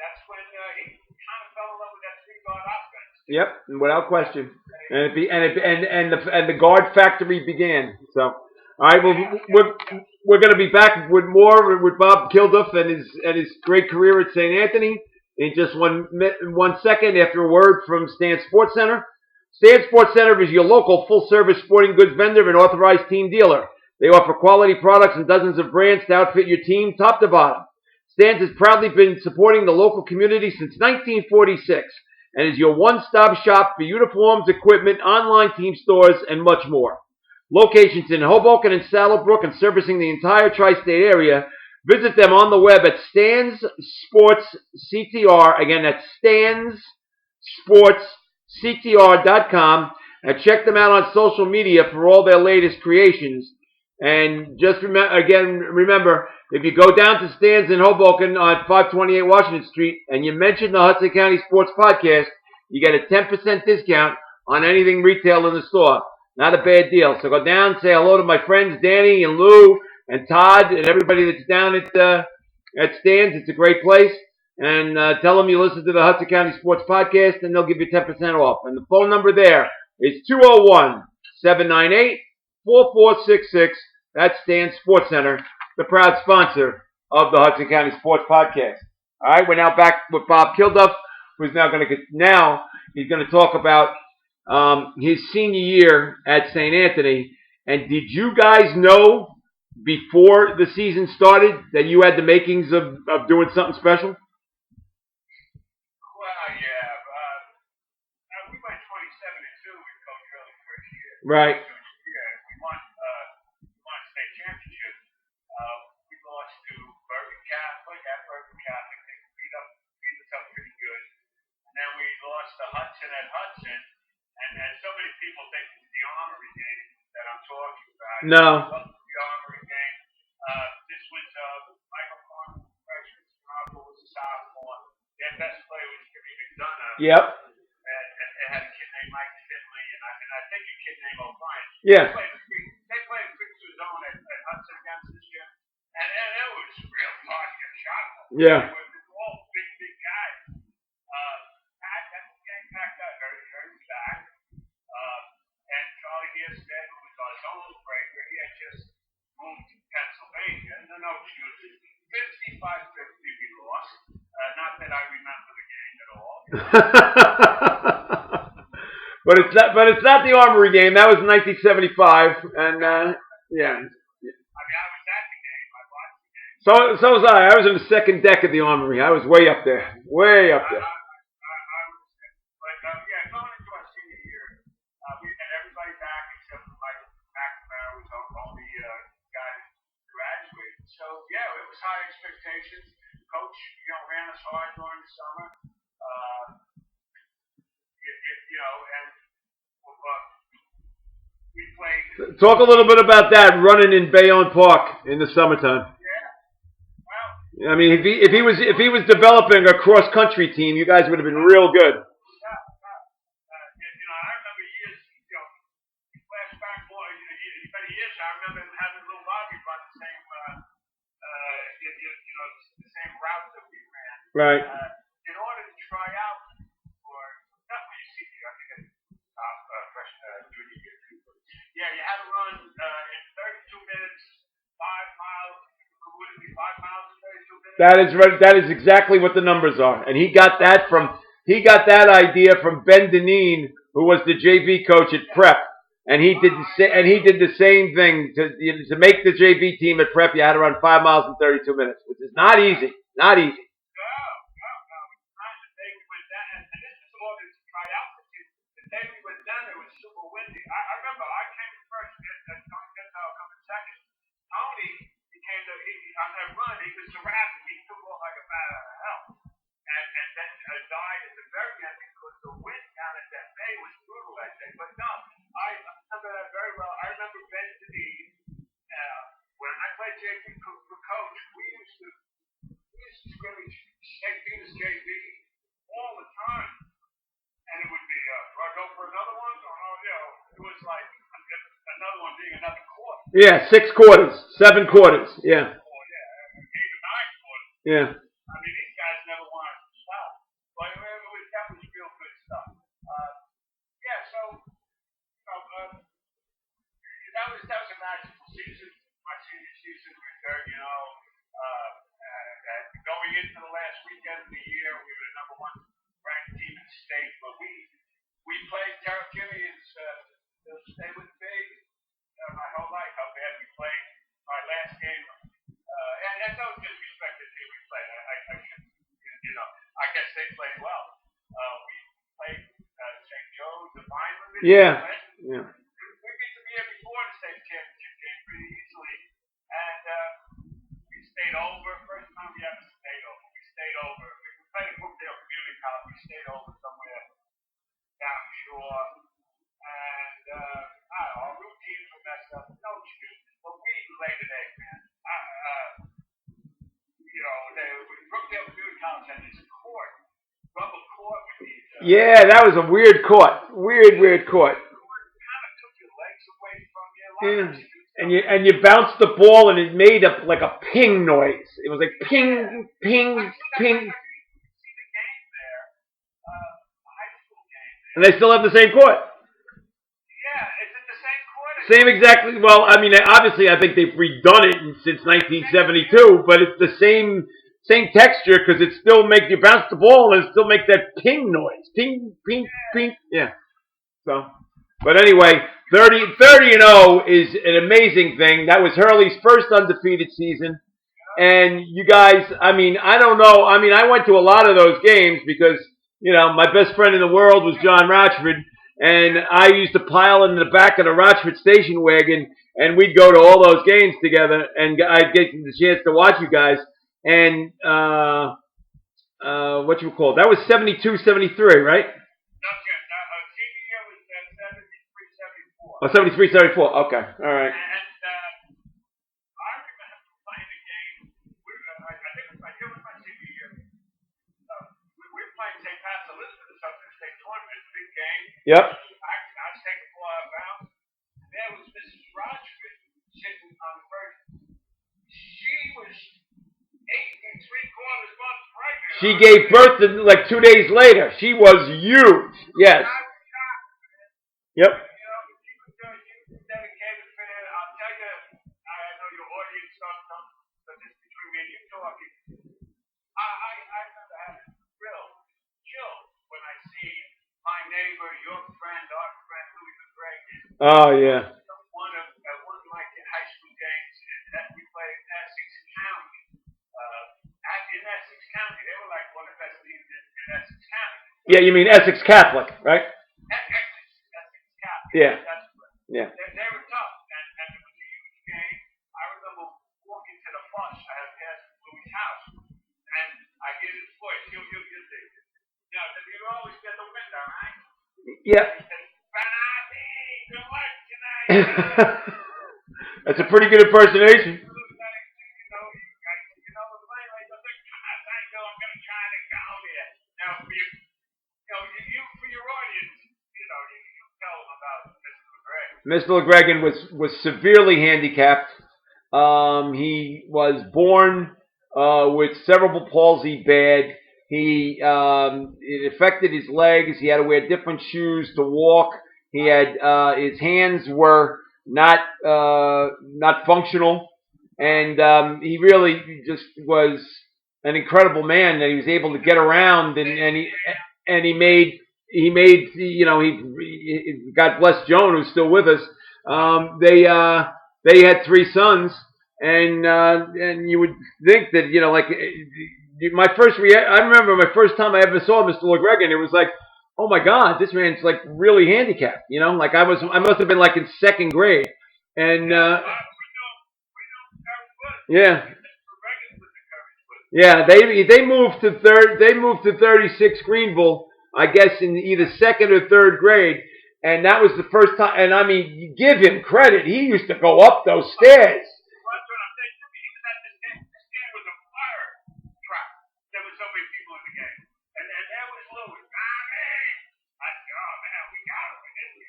that's when he kind of fell in love with that three-guard offense. Yep, without question. And the guard factory began. So, all right, well, we're going to be back with more with Bob Kilduff and his great career at St. Anthony in just 1 second after a word from Stan Sports Center. Stan Sports Center is your local full-service sporting goods vendor and authorized team dealer. They offer quality products and dozens of brands to outfit your team top to bottom. Stan's has proudly been supporting the local community since 1946 and is your one-stop shop for uniforms, equipment, online team stores, and much more. Locations in Hoboken and Saddlebrook and servicing the entire tri-state area. Visit them on the web at Stan's Sports CTR. Again, that's Stan's Sports CTR.com, and check them out on social media for all their latest creations. And just remember, if you go down to Stan's in Hoboken on 528 Washington Street and you mention the Hudson County Sports Podcast, you get a 10% discount on anything retail in the store. Not a bad deal. So go down, say hello to my friends Danny and Lou and Todd and everybody that's down at Stan's. It's a great place. And tell them you listen to the Hudson County Sports Podcast, and they'll give you 10% off. And the phone number there is 201-798-4466. That's Stan's Sports Center, the proud sponsor of the Hudson County Sports Podcast. All right, we're now back with Bob Kilduff, who's he's going to talk about his senior year at St. Anthony. And did you guys know before the season started that you had the makings of doing something special? We went 27-2 with Coach Hurley first year. Right. Yeah, we won state championship. We lost to Bergen Catholic at Bergen Catholic. They beat us up pretty good. And then we lost to Hudson at Hudson. And so many people think it's the Armory game that I'm talking about. No. The Armory game. This was Michael Farmer, freshman. Marco was a sophomore. Their best player was Jimmy McDonough. Yep. And they had a kid named Mike Finley, and I think a kid named O'Brien. Yeah. They played fixer zone at Hudson against this year, and it was real hard to get a shot at them. Yeah. They were all big guys. Pat got very back. And Charlie Hierstead, who was our zone breaker, he had just moved to Pennsylvania. No excuses. 55-50 we lost. Not that I remember the game at all. But it's not the Armory game. That was 1975, and yeah. I mean, I was at the game. I watched the game. So was I. I was in the second deck of the Armory. I was way up there. Way up there. Going into our senior year, we had everybody back except for Mike McNamara, was our only guy that graduated. So yeah, it was high expectations. Coach, ran us hard during the summer. And we played. Talk a little bit about that running in Bayonne Park in the summertime. Yeah. Well. I mean, if he was developing a cross country team, you guys would have been real good. I remember years. Flashback more many years. I remember having a little lobby run the same. The same route that we ran. Right. In order to try out for definitely you see freshman junior year too. Yeah, you had to run in 32 minutes, 5 miles. Would it be 5 miles in 32 minutes? That is right. That is exactly what the numbers are, and he got that idea from Ben Deneen, who was the JV coach at Prep, and he did the same thing to make the JV team at Prep. You had to run 5 miles in 32 minutes, which is not easy. Not easy. No. The day we went down, and this is all to try out for you. The day we went down, it was super windy. I remember I came first, and Tony Gentile coming second. Tony on that run, he was surrounded. He took off like a bat out of hell. And then died at the very end because the wind down at that bay was brutal that day. But no, I remember that very well. I remember Ben Deneen, when I played JV for coach, we used to scrimmage St. Peter's JV all the time. And it would be, do I go for another one? It was like another one being another quarter. Yeah, 6 quarters, 7 quarters. Yeah. 8 or 9 quarters. Yeah. I mean, these guys never wanted to stop. But that was real good stuff. That was a magical season. My senior season was there, going into the last weekend of the year, we were the number 1 ranked team in the state. But we played Carolinians. They'll stay with me my whole life. How bad we played. My last game, and no disrespect to the team we played. I guess they played well. We played St. Joe's, the Vineland. Yeah. We beat them the year before the state championship game pretty easily, and we stayed over. First time we ever stayed over. We stayed over. We played at Brookdale Community College. We stayed over somewhere down the shore, and our routines were messed up. No excuses, but we laid an egg, man. Brookdale Community College had this court, rubber court with these. Yeah, that was a weird court. Weird court. Kind of took your legs away from you. Yeah. And you bounced the ball and it made up like a ping noise. It was like ping, ping, ping. You see the game there, the high school game there. And they still have the same court. Yeah, is it the same court? Same exactly. Well, I mean, obviously, I think they've redone it since 1972, but it's the same texture because it still makes you bounce the ball and it still makes that ping noise. Ping, ping, ping. Yeah. So, but anyway, 30-0 is an amazing thing. That was Hurley's first undefeated season. And you guys, I mean, I don't know. I mean, I went to a lot of those games because, my best friend in the world was John Rochford. And I used to pile in the back of the Rochford station wagon, and we'd go to all those games together, and I'd get the chance to watch you guys. And what you call it? That was 72, 73, right? Senior year was 73, 74. Oh, 73, 74. Okay, all right. And I remember playing a game. I think it was my senior year. We were playing St. Pat's Elizabeth or something, state tournament, big game. Yep. I was taking the ball out of bounds. There was Mrs. Rochford sitting on the first. She was 8 3/4 months pregnant. She gave birth to like 2 days later. She was huge. Yes. I was shocked, man. Yep. She was good. She was a dedicated fan. I'll tell you, I know your audience don't, but this is between me and you talking. I remember having real chill when I see my neighbor, your friend, our friend, Louis McGregor. Oh, yeah. One of my high school games that we played in Essex County. In Essex County, they were like one of the best teams in Essex County. Yeah, you mean Essex Catholic, right? Essex County. Yeah. Yeah. They were tough, and it was a huge game. I remember walking to the bus. I had passed Louis' house, and I hear this voice. You'll see. You always get the window, right? Yeah. He said, good luck tonight. That's a pretty good impersonation. Mr. LeGregan was severely handicapped. He was born with cerebral palsy bad. It affected his legs. He had to wear different shoes to walk. He had his hands were not functional, and he really just was an incredible man that he was able to get around, and he made God bless Joan, who's still with us. They had 3 sons, and you would think that I remember my first time I ever saw Mr. LeGregan, it was like, oh my God, this man's like really handicapped. Like I must have been like in 2nd grade, and yeah. Yeah, they moved to 36 Greenville, I guess, in either 2nd or 3rd grade, and that was the first time. And I mean, you give him credit; he used to go up those stairs.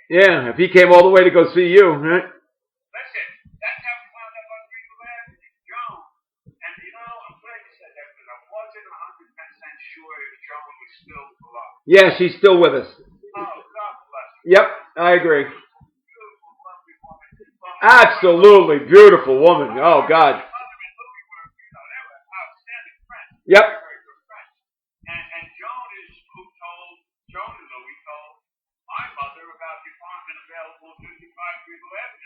Yeah, if he came all the way to go see you, right? Listen, that's how we wound up on Greenville Avenue, Joan. And I'm glad you said that because I wasn't 100% sure if Joan was still alive. Yeah, she's still with us. Oh, God bless her. Yep, I agree. Beautiful, lovely woman. Absolutely beautiful woman. Oh God. My mother and Louie were, they were outstanding friends. Yep. Very good friends. And Joan and Louie told my mother about the apartment available at 55 Greenville Avenue.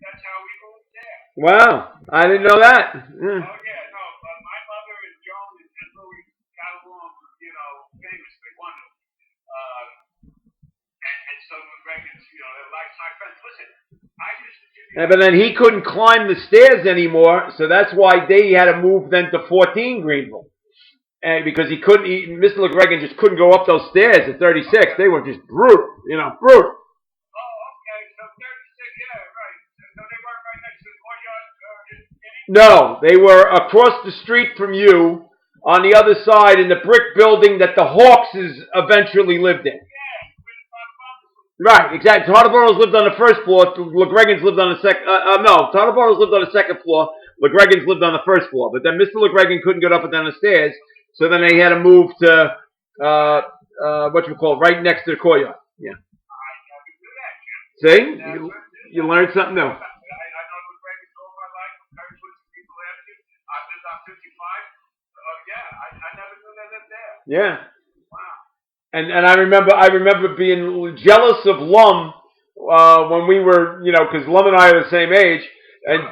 That's how we moved there. Wow, I didn't know that. Oh yeah, no, but my mother and Joan and Louie got along, famously wonderful. And so McGregor's, they're lifetime friends. Listen, I used to give you. Yeah, but then he couldn't climb the stairs anymore, so that's why they had to move then to 14 Greenville. And because Mr. LeGregan just couldn't go up those stairs at 36. They were just brutal, brutal. Oh, okay, so 36, yeah, right. So they weren't right next to the courtyard? No, they were across the street from you on the other side in the brick building that the Hawkses eventually lived in. Right, exactly. Todderborough's lived on the 1st floor. LeGregan's lived on the second. No, Todderborough's lived on the 2nd floor. LeGregan's lived on the 1st floor. But then Mr. LeGregan couldn't get up and down the stairs, so then they had to move to right next to the courtyard. Yeah. See, you learned something new. I know McGregor's all my life. I've lived on 55. I never knew they lived there. Yeah. Wow. And I remember being jealous of Lum when we were, because Lum and I are the same age, and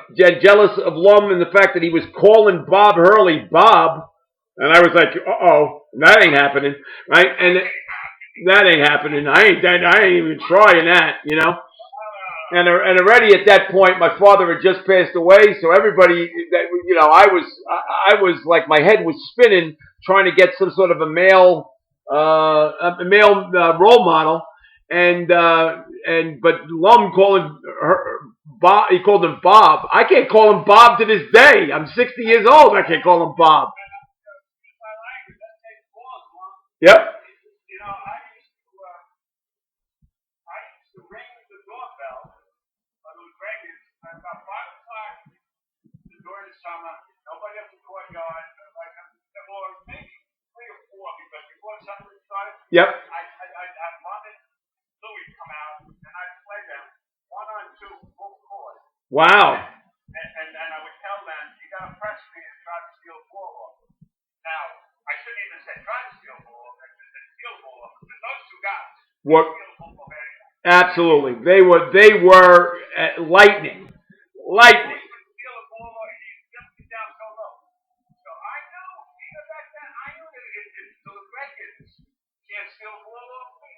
jealous of Lum and the fact that he was calling Bob Hurley Bob, and I was like, uh-oh, that ain't happening, right? And that ain't happening. I ain't even trying that, And already at that point, my father had just passed away, so everybody, I was like, my head was spinning trying to get some sort of a male role model, but Lum calling Bob, he called him Bob. I can't call him Bob to this day. I'm 60 years old. I can't call him Bob. Yep. I used to ring the doorbell on the Dragons at about 5 o'clock during the summer. Nobody at the courtyard, or maybe 3 or 4, because before summer started, yep. I'd have Mom and Louie come out, and I'd play them 1 on 2 full court. Wow. And then I would tell them, you got to press me and try to steal the ball off. Now, I shouldn't even say try to steal the ball off. I should say steal the ball off. Because those 2 guys what? Steal the ball off anyway. Absolutely. They were lightning. Lightning. Steal the ball off. He's jumping down so low. So I knew, even back then, I knew that if the Dragons can't steal the ball off me,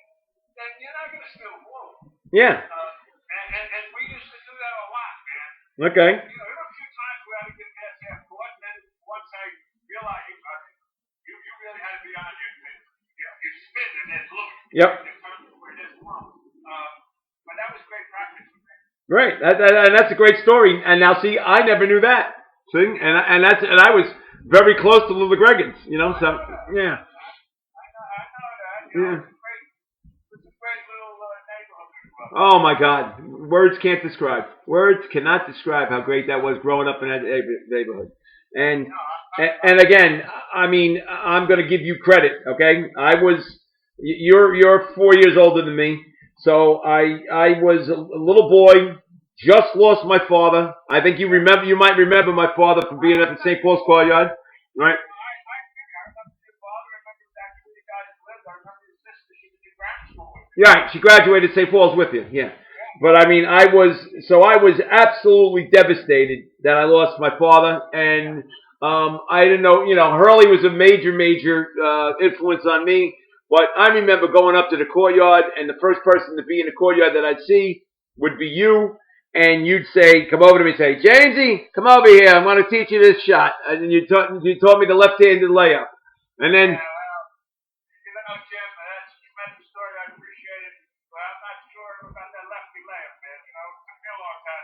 then you're not going to steal the ball off. Yeah. And we used to do that a lot, man. Okay. There were a few times where I would get past half court, and then once I realized you really had to be on your feet. You spin and then look. Yep. But that was great practice for me. Great. And that's a great story. And now, see, I never knew that. See, and I was very close to Little Gregans, so yeah. I know that. Yeah. It's a great little neighborhood. Oh my God, words can't describe. Words cannot describe how great that was growing up in that neighborhood. And again, I mean, I'm going to give you credit. Okay, you're 4 years older than me, so I was a little boy, just lost my father. I think you might remember my father from being at the St. Paul's courtyard, right? Yeah, she graduated St. Paul's with you. Yeah, but I mean, I was absolutely devastated that I lost my father, and I didn't know. Hurley was a major influence on me. But I remember going up to the courtyard, and the first person to be in the courtyard that I'd see would be you, and you'd say, come over to me and say, Jamesy, come over here. I'm going to teach you this shot. And you taught me the left-handed layup. And then, Yeah, well, even though Jim, that's a tremendous story. I appreciate it. But I'm not sure about that lefty layup, man. It took me a long time.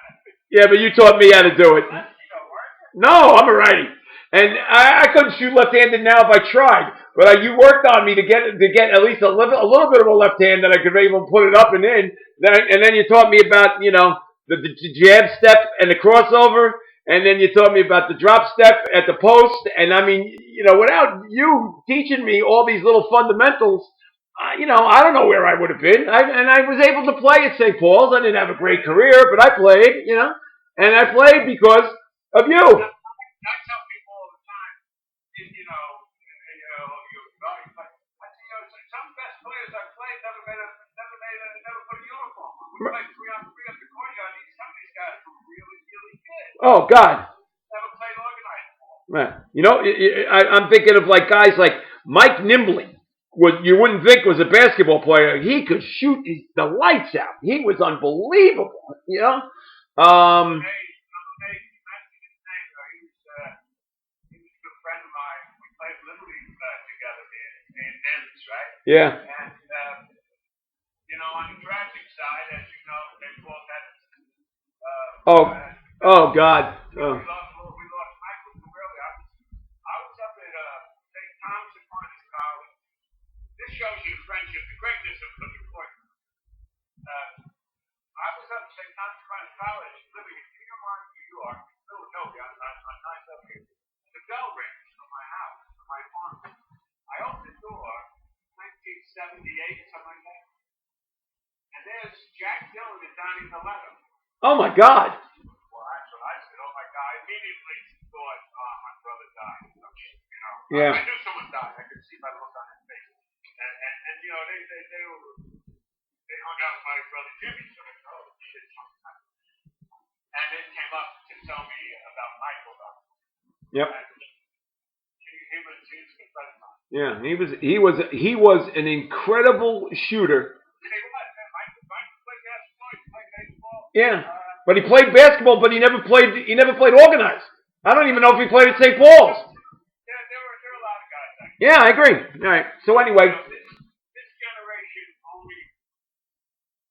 yeah, but you taught me how to do it. Lefty don't work. No, I'm a righty. And I couldn't shoot left-handed now if I tried. But you worked on me to get at least a little bit of a left hand that I could able to put it up and in. Then you taught me about the jab step and the crossover, and then you taught me about the drop step at the post. And I mean, without you teaching me all these little fundamentals, I don't know where I would have been. I was able to play at St. Paul's. I didn't have a great career, but I played. And I played because of you. I tell people all the time, some best players I played never put a uniform on. We played 3-on-3 up the courtyard. Some of these guys were really, really good. Oh God. Never played organized ball. Man, I'm thinking of like guys like Mike Nimbley. You wouldn't think was a basketball player. He could shoot the lights out. He was unbelievable. Right? Yeah. And, on the tragic side, as you know, they call that. Oh God. Oh. We lost Michael too early. I was up at St. Thomas Aquinas College. This shows you the friendship, the greatness of the court. I was up at St. Thomas Aquinas College, living in Piedmont, New York, Philadelphia, on 9W. The bell rings from my house, from my apartment. I opened the door. 1978, something like that. And there's Jack Dillon and Donnie Coletta. Oh my God. Well, that's what I said. Oh my God. I immediately thought, my brother died. Yeah. I knew someone died. I could see by the look on his face. And they hung out with my brother Jimmy. So I said, oh shit, something happened. And it came up to tell me about Michael. Yep. He was a good friend of mine. Yeah, he was an incredible shooter. Michael played basketball. He played baseball. Yeah, but he played basketball, but he never played organized. I don't even know if he played at St. Paul's. Yeah, there were a lot of guys. Yeah, I agree. All right. So anyway, this generation only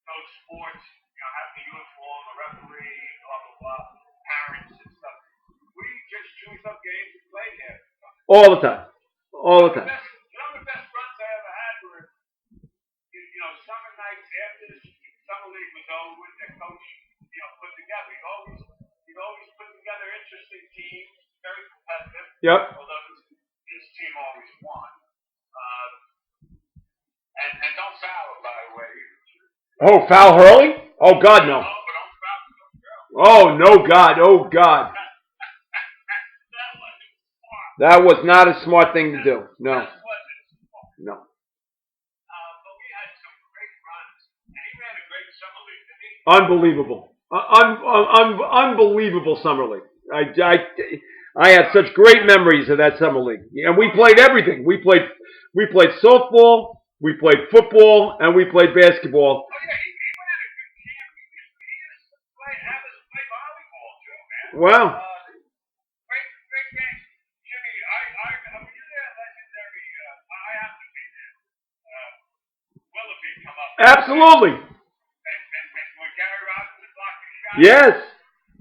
knows sports. Have the uniform, the referee, blah blah blah, parents and stuff. We just choose up games and play here. All the time. All the time. The best runs I ever had were, summer nights after the summer league was over, the coach, put together. He'd always put together interesting teams, very competitive. Yep. Although his team always won. And don't foul him, by the way. Oh, foul Hurley? Oh God, no. No, but don't foul him. Oh no, God. Oh God. That was not a smart thing to do. No. No. But we had some great runs. And he ran a great summer league, didn't he? Unbelievable. Unbelievable summer league. I had such great memories of that summer league. And we played everything. We played softball, we played football, and we played basketball. Oh yeah, he ran a good team. He used to have us play volleyball too, man. Wow. Great games. Jimmy, were you there legendary? I have to be there. Willoughby come up. Absolutely. And when Gary Robinson blocked the shot. Yes.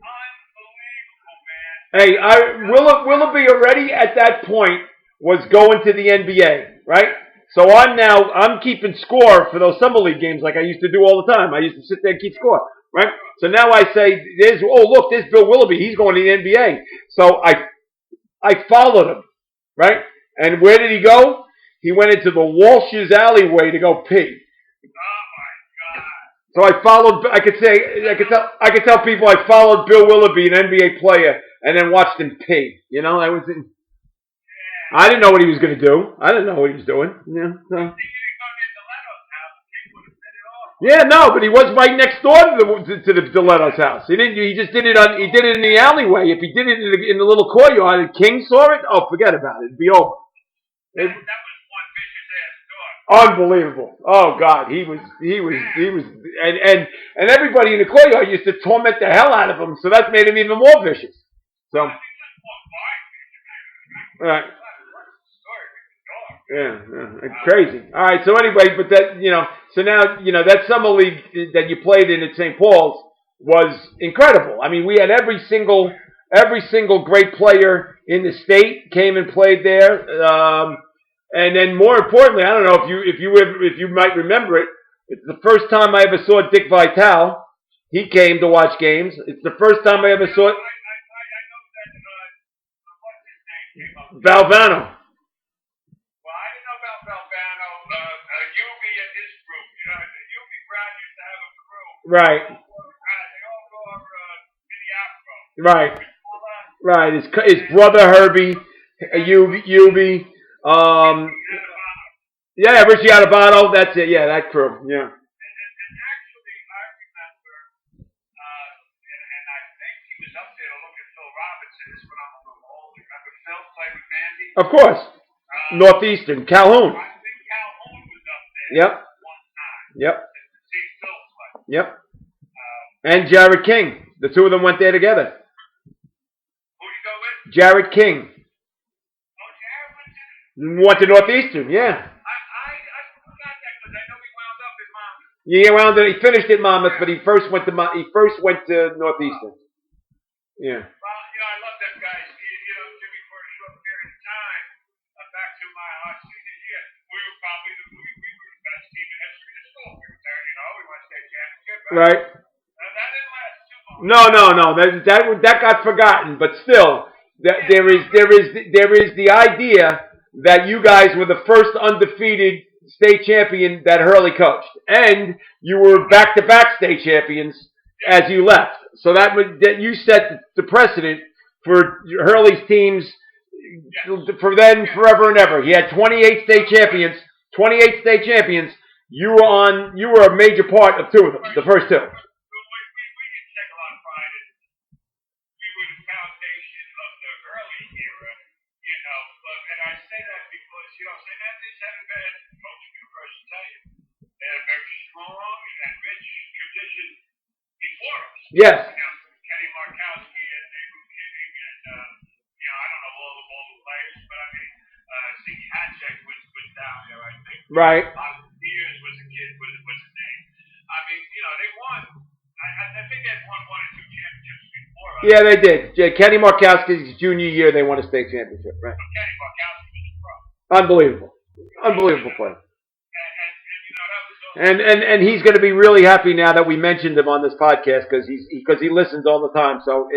Unbelievable, man. Hey, Willoughby already at that point was going to the NBA, right? So I'm keeping score for those summer league games like I used to do all the time. I used to sit there and keep score, right? So now I say, there's Bill Willoughby. He's going to the NBA. So I followed him, right? And where did he go? He went into the Walsh's alleyway to go pee. Oh my God. So I followed. I could tell people I followed Bill Willoughby, an NBA player, and then watched him pee. I didn't know what he was going to do. I didn't know what he was doing. Yeah. So. Yeah, no, but he was right next door to the Deletto's house. He didn't. He just did it on. He did it in the alleyway. If he did it in the little courtyard, and King saw it, oh, forget about it. It'd be over. That was one vicious ass dog. Unbelievable. Oh God, he was, and everybody in the courtyard used to torment the hell out of him. So that made him even more vicious. So, all right. Yeah, crazy. All right. So anyway, but that so now that summer league that you played in at St. Paul's was incredible. I mean, we had every single great player in the state came and played there. And then more importantly, I don't know if you might remember it. It's the first time I ever saw Dick Vitale. He came to watch games. It's the first time I ever saw I know that. What's his name came up? Valvano. Yubi and his group, Yubi Brown used to have a crew. Right. They all go over Minneapolis. Right. His brother Herbie, Yubi, yeah, Richie Adebato. That's it. Yeah, that crew. Yeah. And actually, I remember, and I think he was up there to look at Phil Robinson. This is when I'm a little older. Remember Phil played with Mandy? Of course. Northeastern, Calhoun. I think Calhoun was up there. Yep. One time. Yep. To see Phil play. Yep. And Jared King. The two of them went there together. Who'd you go with? Jared King. Oh, Jared Went to Northeastern, yeah. I forgot that because I know he wound up in Monmouth. Yeah, he finished at Monmouth, but he first went to Northeastern. Yeah. Well, I love them guys. Jimmy, for a short period of time, back to our senior year, we were probably the best team in history of the school. We were there, we won state championship. Right. And that didn't last too long. No. That got forgotten, but still, there is the idea that you guys were the first undefeated state champion that Hurley coached, and you were back-to-back state champions as you left. So that you set the precedent for Hurley's teams for then, forever and ever. He had 28 state champions. You were a major part of two of them, the first two. We did take a lot of pride in. We were the foundation of the early era, and I say that because, St. Anthony's haven't been, most universities tell you, they have a very strong and rich tradition before us. Yes. Kenny Markowski and David Kinney and, I don't know all the players, but I mean, Zeke Hatchek was down there, I think. Right. Years was a kid, was his name. I mean, they won. I think they had won one or two championships before us. Yeah, they did. Kenny Markowski's junior year, they won a state championship, right? But Kenny Markowski was a pro. Unbelievable player. And he's going to be really happy now that we mentioned him on this podcast because he listens all the time. So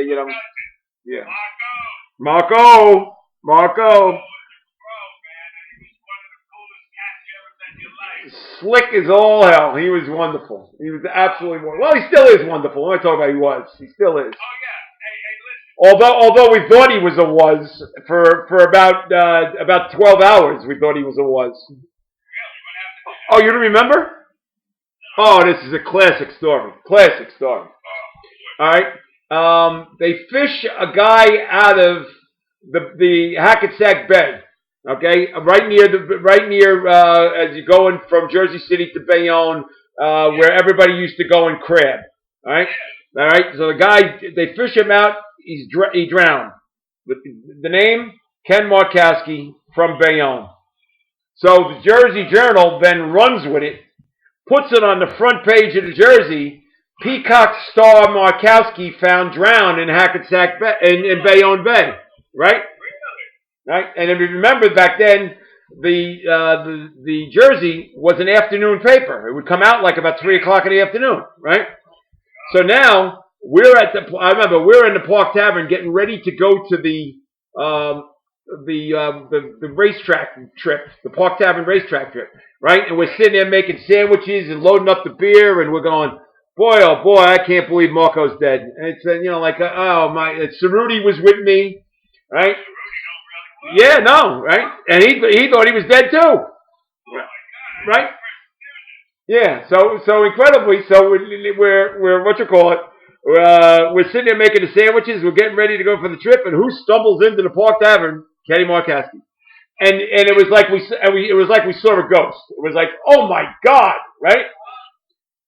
yeah. Marco. Slick as all hell. He was wonderful. He was absolutely wonderful. Well, he still is wonderful. When I talk about he was, he still is. Oh yeah. Hey, listen. Although we thought he was a was for about 12 hours, we thought he was a was. Really? What happened? Oh, you don't remember? Oh, this is a classic story. All right. They fish a guy out of the Hackensack Bay. Okay, right near as you're going from Jersey City to Bayonne, where everybody used to go and crab. All right. So the guy, they fish him out. He drowned. The name Ken Markowski from Bayonne. So the Jersey Journal then runs with it, puts it on the front page of the Jersey. Peacock star Markowski found drowned in Hackensack Bay, in Bayonne Bay. Right. Right, and if you remember back then, the Jersey was an afternoon paper. It would come out like about 3:00 in the afternoon, right? So now I remember we're in the Park Tavern getting ready to go to the racetrack trip, the Park Tavern racetrack trip, right? And we're sitting there making sandwiches and loading up the beer, and we're going, boy, oh boy, I can't believe Marco's dead. And it's oh my, Cerruti was with me, right? Yeah, no, right? And he thought he was dead too. Right? Yeah, so incredibly, so we're what you call it? We're sitting there making the sandwiches. We're getting ready to go for the trip, and who stumbles into the Park Tavern? Kenny Markowski. And it was like it was like we saw a ghost. It was like, oh my God, right?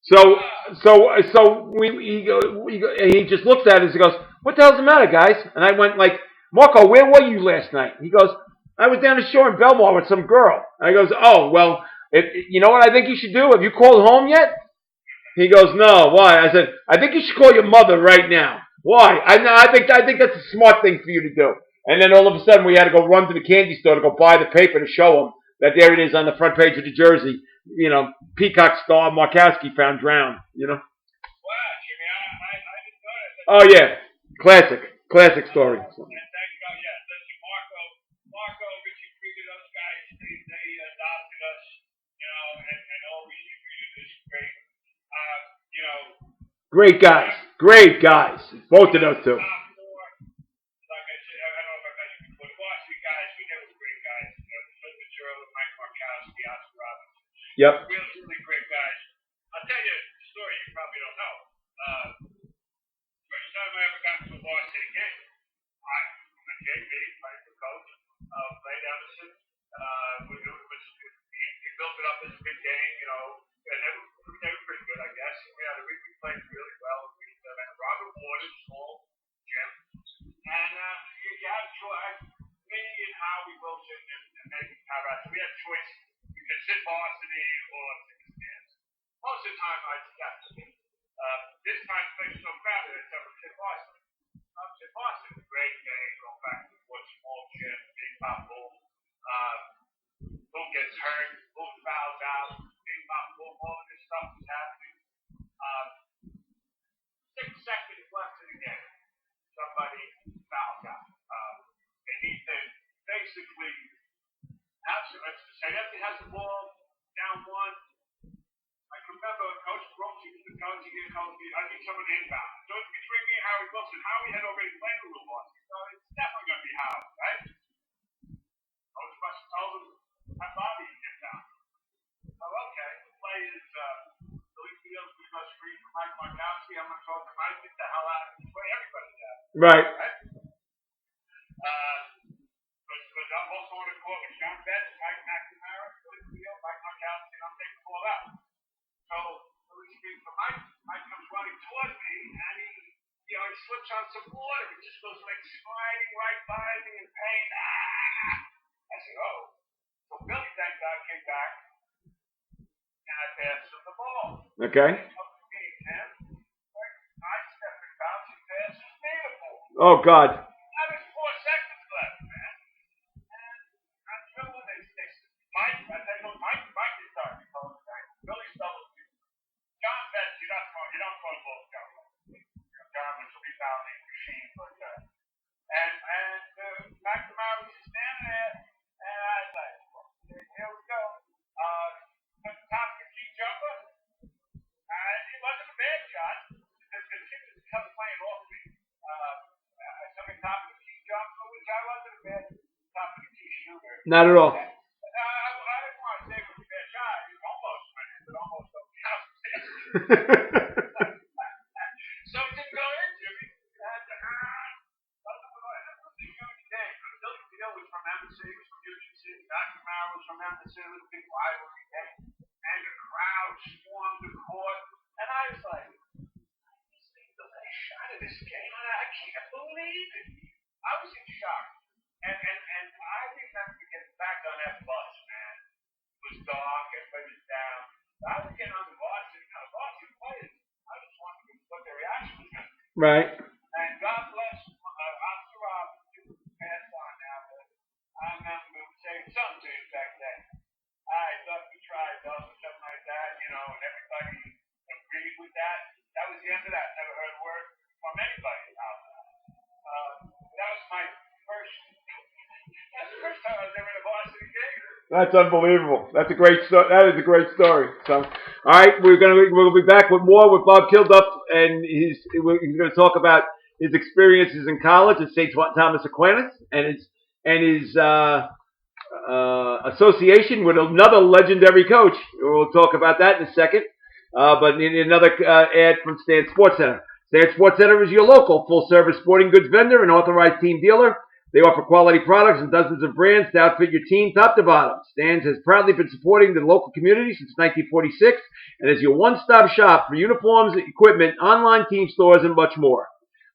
So he just looks at us. He goes, "What the hell's the matter, guys?" And I went like, "Marco, where were you last night?" He goes, "I was down the shore in Belmar with some girl." And I goes, "Oh well, you know what I think you should do? Have you called home yet?" He goes, "No, why?" I said, "I think you should call your mother right now." Why? I think that's a smart thing for you to do. And then all of a sudden we had to go run to the candy store to go buy the paper to show him that there it is on the front page of the Jersey. You know, Peacock Star Markowski found drowned. You know. Wow, Jimmy, I didn't know that. Oh yeah, classic story. And thank God, yeah, thank you, Marco, Richie Krieger, those guys, they adopted us, you know, and always treated us great. You know, Great guys, both of those two. top four, like I said, I don't know if I mentioned before, the varsity guys, we know were great guys. You know, Phil Fitzgerald, Mike Markowski, Oscar Robinson. Yep. Really great guys. I'll tell you a story you probably don't know. First time I ever got to a varsity game, I'm a JV, playing for coach, played Emerson. He built it up as a big game, you know, and they were pretty good, I guess. We played really well. We had Robert Ward, small gym, and you had a choice. Me and Howie Wilson and maybe Tyrod, we had choice. You could sit varsity or take a stance. Most of the time, I'd step. This time, things so crowded, I said, sit varsity. Sit varsity, great game, going back to one small gym, big pop boom. Who gets hurt, who fouls out, big pop boom, all of this stuff is happening. 6 seconds left in the game. Somebody fouls out. They need to basically have some, say that he has the ball down one. I can remember Coach Brooks, he was the coach, he didn't coach me. I need someone to inbound. So it's between me and Howie Wilson. Howie had already played a little ball, so it's definitely going to be Howie, right? Coach must have told him, have Bobby inbound. Oh, okay. The play is Billy Fields, we go screen for Mike Markowski. I'm going to talk to Mike, get the hell out of this way. Everybody's out. Right. But I'm also on the court with John Betts, Mike McNamara, Billy Fields, Mike Markowski, and I'm taking the ball out. So, Billy speaks for Mike. Mike comes running toward me, and he slips on some water. He just goes like sliding right by me in pain. I said, oh. So Billy, thank God, came back, and I passed him the ball. Okay. I stepped and bouncing pass is beautiful. Oh God. Now there's 4 seconds left, man. And I'm feeling Mike is starting to call it back. Billy's double team. John Betts, you don't throw the ball down. John was a rebounding machine, but and McNamara was just standing there, and I was like, here we go. At the top of the key jumper. It wasn't a bad shot. The kid was kept playing off me. Something top of the key jumper, which I wasn't a bad top of the key shooter. Not at all. I didn't want to say it was a bad shot. It almost went in, but almost don't count. So it didn't go in, Jimmy. Billy Field was from Emerson, he was from UGC. McNamara was from Emerson. It was a big rivalry game. And the crowd swarmed the court. And I was like, this thing's the last shot of this game. I can't believe it. I was in shock. And I remember getting back on that bus, man. It was dark, everybody was down. I was getting on the varsity, players. I just wanted to see what their reaction was going to be. Right. And God bless Oscar Robinson, who passed on now, but I remember saying something to him back then. I thought we tried, or something like that, and everybody agreed with that. That was the end of that. Never heard a word from anybody about that. That was my first. That's the first time I was ever in a varsity game. That's unbelievable. That's a great story. That is a great story. So, all right, we'll be back with more with Bob Kilduff, and he's going to talk about his experiences in college at St. Thomas Aquinas and his association with another legendary coach. We'll talk about that in a second. But another ad from Stan Sports Center. Stan Sports Center is your local full-service sporting goods vendor and authorized team dealer. They offer quality products and dozens of brands to outfit your team top to bottom. Stan's has proudly been supporting the local community since 1946 and is your one-stop shop for uniforms, equipment, online team stores, and much more.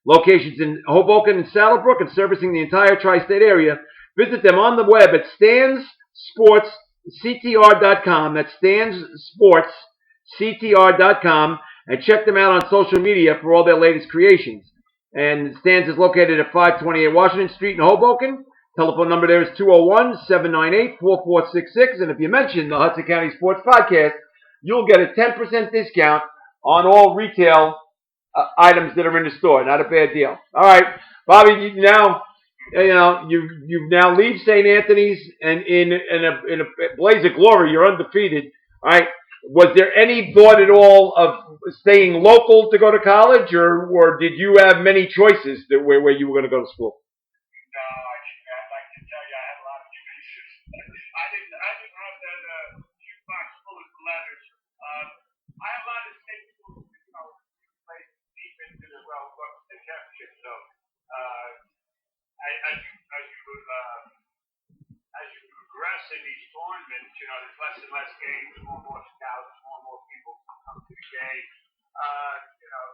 Locations in Hoboken and Saddlebrook and servicing the entire tri-state area. Visit them on the web at stansportsctr.com. That's stansportsctr.com, and check them out on social media for all their latest creations. And Stan's is located at 528 Washington Street in Hoboken. Telephone number there is 201-798-4466. And if you mention the Hudson County Sports Podcast, you'll get a 10% discount on all retail items that are in the store. Not a bad deal. All right, Bobby, you now leave St. Anthony's and in a blaze of glory. You're undefeated. All right. Was there any thought at all of staying local to go to college, or did you have many choices where you were going to go to school? No, I'd like to tell you I had a lot of choices. I didn't have that box full of letters. I had a lot of state schools, played deep into the the championship. So as you progress in these tournaments, there's less and less games, more and more scouts, more and more people come to the game.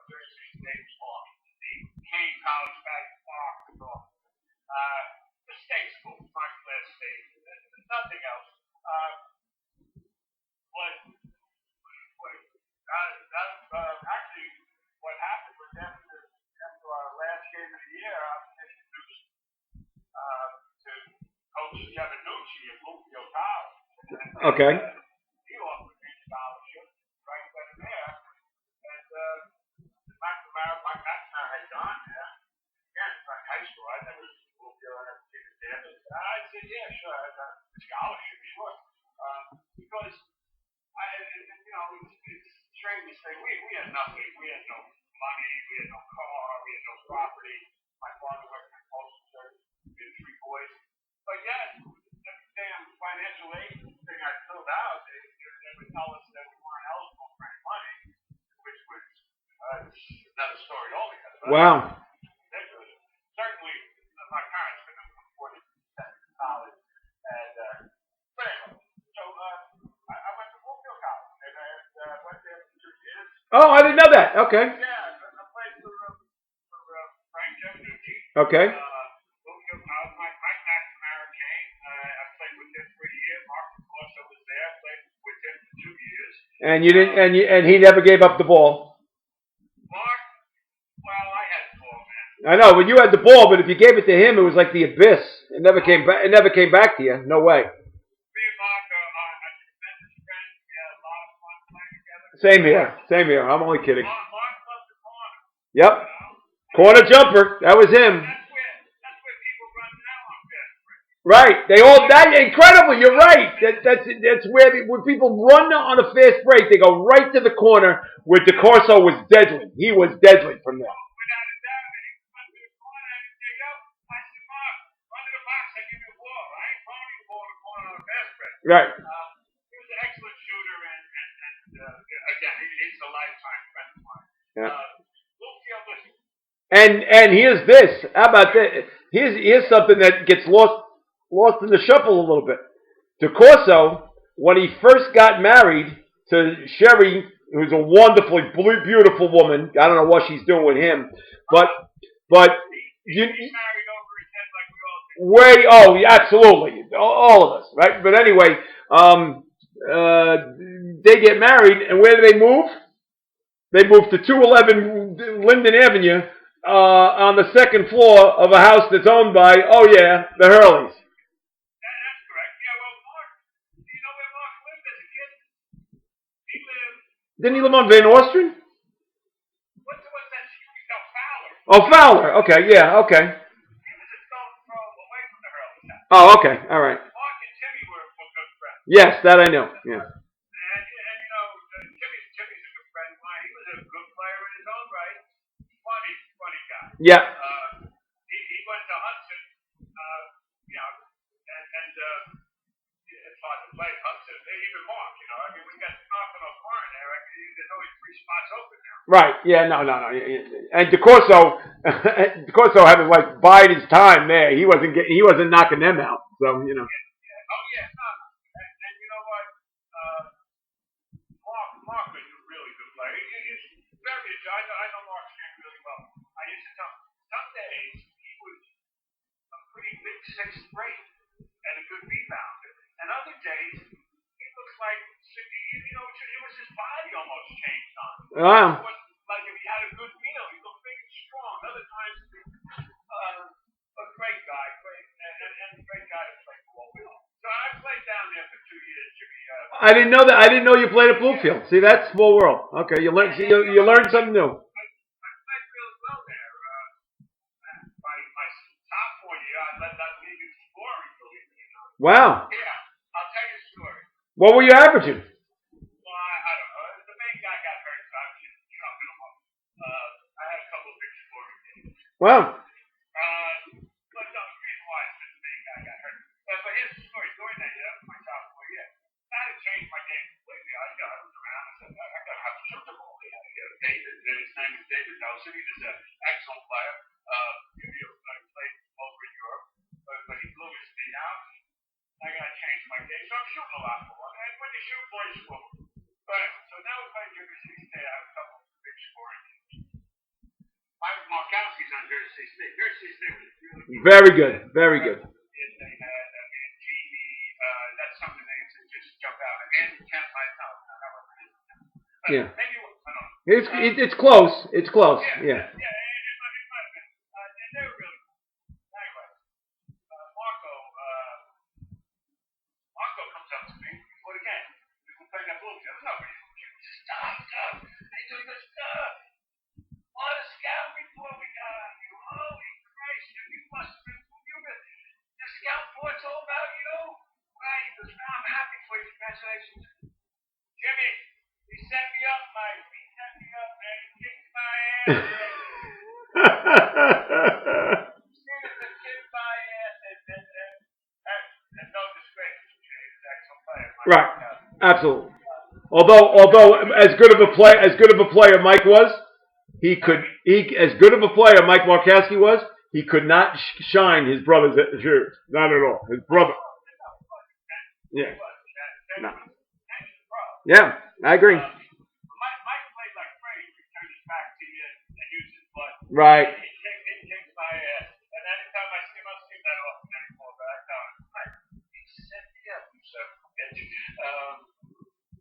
There's these names off. The Kane College basketball, the state schools, my class state, there's nothing else. Actually, what happened was after our last game of the year, I was introduced to Coach Giovannucci at Greenville College. Okay. He offered me a scholarship right then and there. And my McNamara had gone there. Again, it's like high school. I never seen Greenville. I never seen it there. I said, yeah, sure. I got a scholarship, sure. Because it's strange to say. We had nothing. We had no money. We had no car. We had no property. My father worked in the postal service. We had 3 boys. But yet, every damn financial aid thing I filled out, they would tell us that we weren't eligible for any money, which was another story altogether. Wow. Certainly, my parents couldn't have afforded to send me to college. But anyway, so I went to Bookfield College, and I went there for 2 years. Oh, I didn't know that. Okay. Yeah, I played for Frank Giovannucci. Okay. Bookfield College, my McNamara came. I played with him for a year. Mark Corso was there. I played with him for 2 years. And you didn't, and he never gave up the ball. Mark, well, I had the ball, man. I know, but you had the ball. But if you gave it to him, it was like the abyss. It never came back. It never came back to you. No way. Me and Mark are tremendous friends. We had a lot of fun playing together. Same here. Same here. I'm only kidding. Mark loved the corner. Yep. Corner jumper. That was him. That's where people run now on fast break. Right. They all that incredible. You're right. That's where when people run on a fast break, they go right to the corner where DeCorso was deadly. He was deadly from there. Without a doubt, and he went to the corner and he said, "Yo, I said, Mark, run to the box. I give you the ball. I ain't throwing you the ball to the corner on a fast break." Right. He was an excellent shooter, and again, he's a lifetime friend of mine. Yeah. Bluefield, listen. And here's this. How about that? Here's something that gets lost in the shuffle a little bit. DeCorso, when he first got married to Sherry, who's a wonderfully beautiful woman. I don't know what she's doing with him, but He's married over his head like we all do. yeah, absolutely, all of us, right? But anyway, they get married, and where do they move? They moved to 211 Linden Avenue on the second floor of a house that's owned by, the Hurleys. That's correct. Yeah, well, Mark, do you know where Mark lived as a kid? He lived... Didn't he live on Van Ostrin? What's that street? No, Fowler. Oh, Fowler. Okay, yeah, okay. He was a stone's throw away from the Hurleys house. Oh, okay, all right. Mark and Timmy were good friends. Yes, that I know, yeah. Timmy's a good friend of mine. He was a good player in his own right. Funny guy. Yeah. He went to Hudson, and Right. Yeah. No. No. No. And DeCorso, DeCorso had to like bide his time there. He wasn't knocking them out. So you know. Oh yeah, no. And you know what? Mark was a really good player. He's very. I know Mark's game really well. I used to tell him some days he was a pretty big sixth grade and a good rebounder, and other days he looks like it was his body almost changed on him. Wow. Like if he had a good meal, he looked big and strong. Other times, a great guy, and a great guy to play ball with. So I played down there for 2 years, Jimmy. I didn't know that. I didn't know you played at Bluefield. See, that's small world. Okay, you learn. See, you learn something new. I played really well there. My sophomore year, I led that league in scoring, believe it or not. Wow. Yeah, I'll tell you a story. What were you averaging? Well, I don't know. The main guy got hurt, so I was just chopping him up. I had a couple of big scoring games. Wow. But no, the reason why is the main guy got hurt. But here's the story. During that year, my sophomore year, that had changed my game completely. I was around and said, I got to have to shoot the ball. David, his name is David Nelson. He's an excellent player. He played over in Europe, but he blew his knee out. I got to change my game, so I'm shooting a lot more. And when you shoot more, you score. But so now we play Jersey State. I have a couple of big scoring games. Mike Markowski's on Jersey State. Jersey State was really good. Very good. Very good. And they had Genie. That's some of the names that just jump out. And Kemp, I don't know. Yeah. Maybe I don't know. It's close. It's close. Yeah. Yeah. It might have been. And they were really cool. Anyway, Marco comes up to me before the game. We were playing that ball. Nobody. Stop. Hey, dude, stop. On a scout report we got on you. Holy Christ, you must have been. The scout report's all about you. Right, he goes, I'm happy for you. Congratulations. Jimmy, he set me up, Mike. He set me up, man. He kicked my ass. Seriously, kicked my ass. And no disgrace. He's an excellent player. Right. Absolutely. Although as good of a player Mike was, as good of a player Mike Markowski was, he could not shine his brother's shoes. Not at all. His brother. Yeah. No. Yeah, I agree. Mike played like Freddie. He turned his back to you and used his butt. Right. He kicked my ass. And anytime I see him, I'll see that often anymore. But I tell him, Mike, he set me up, you son of a bitch.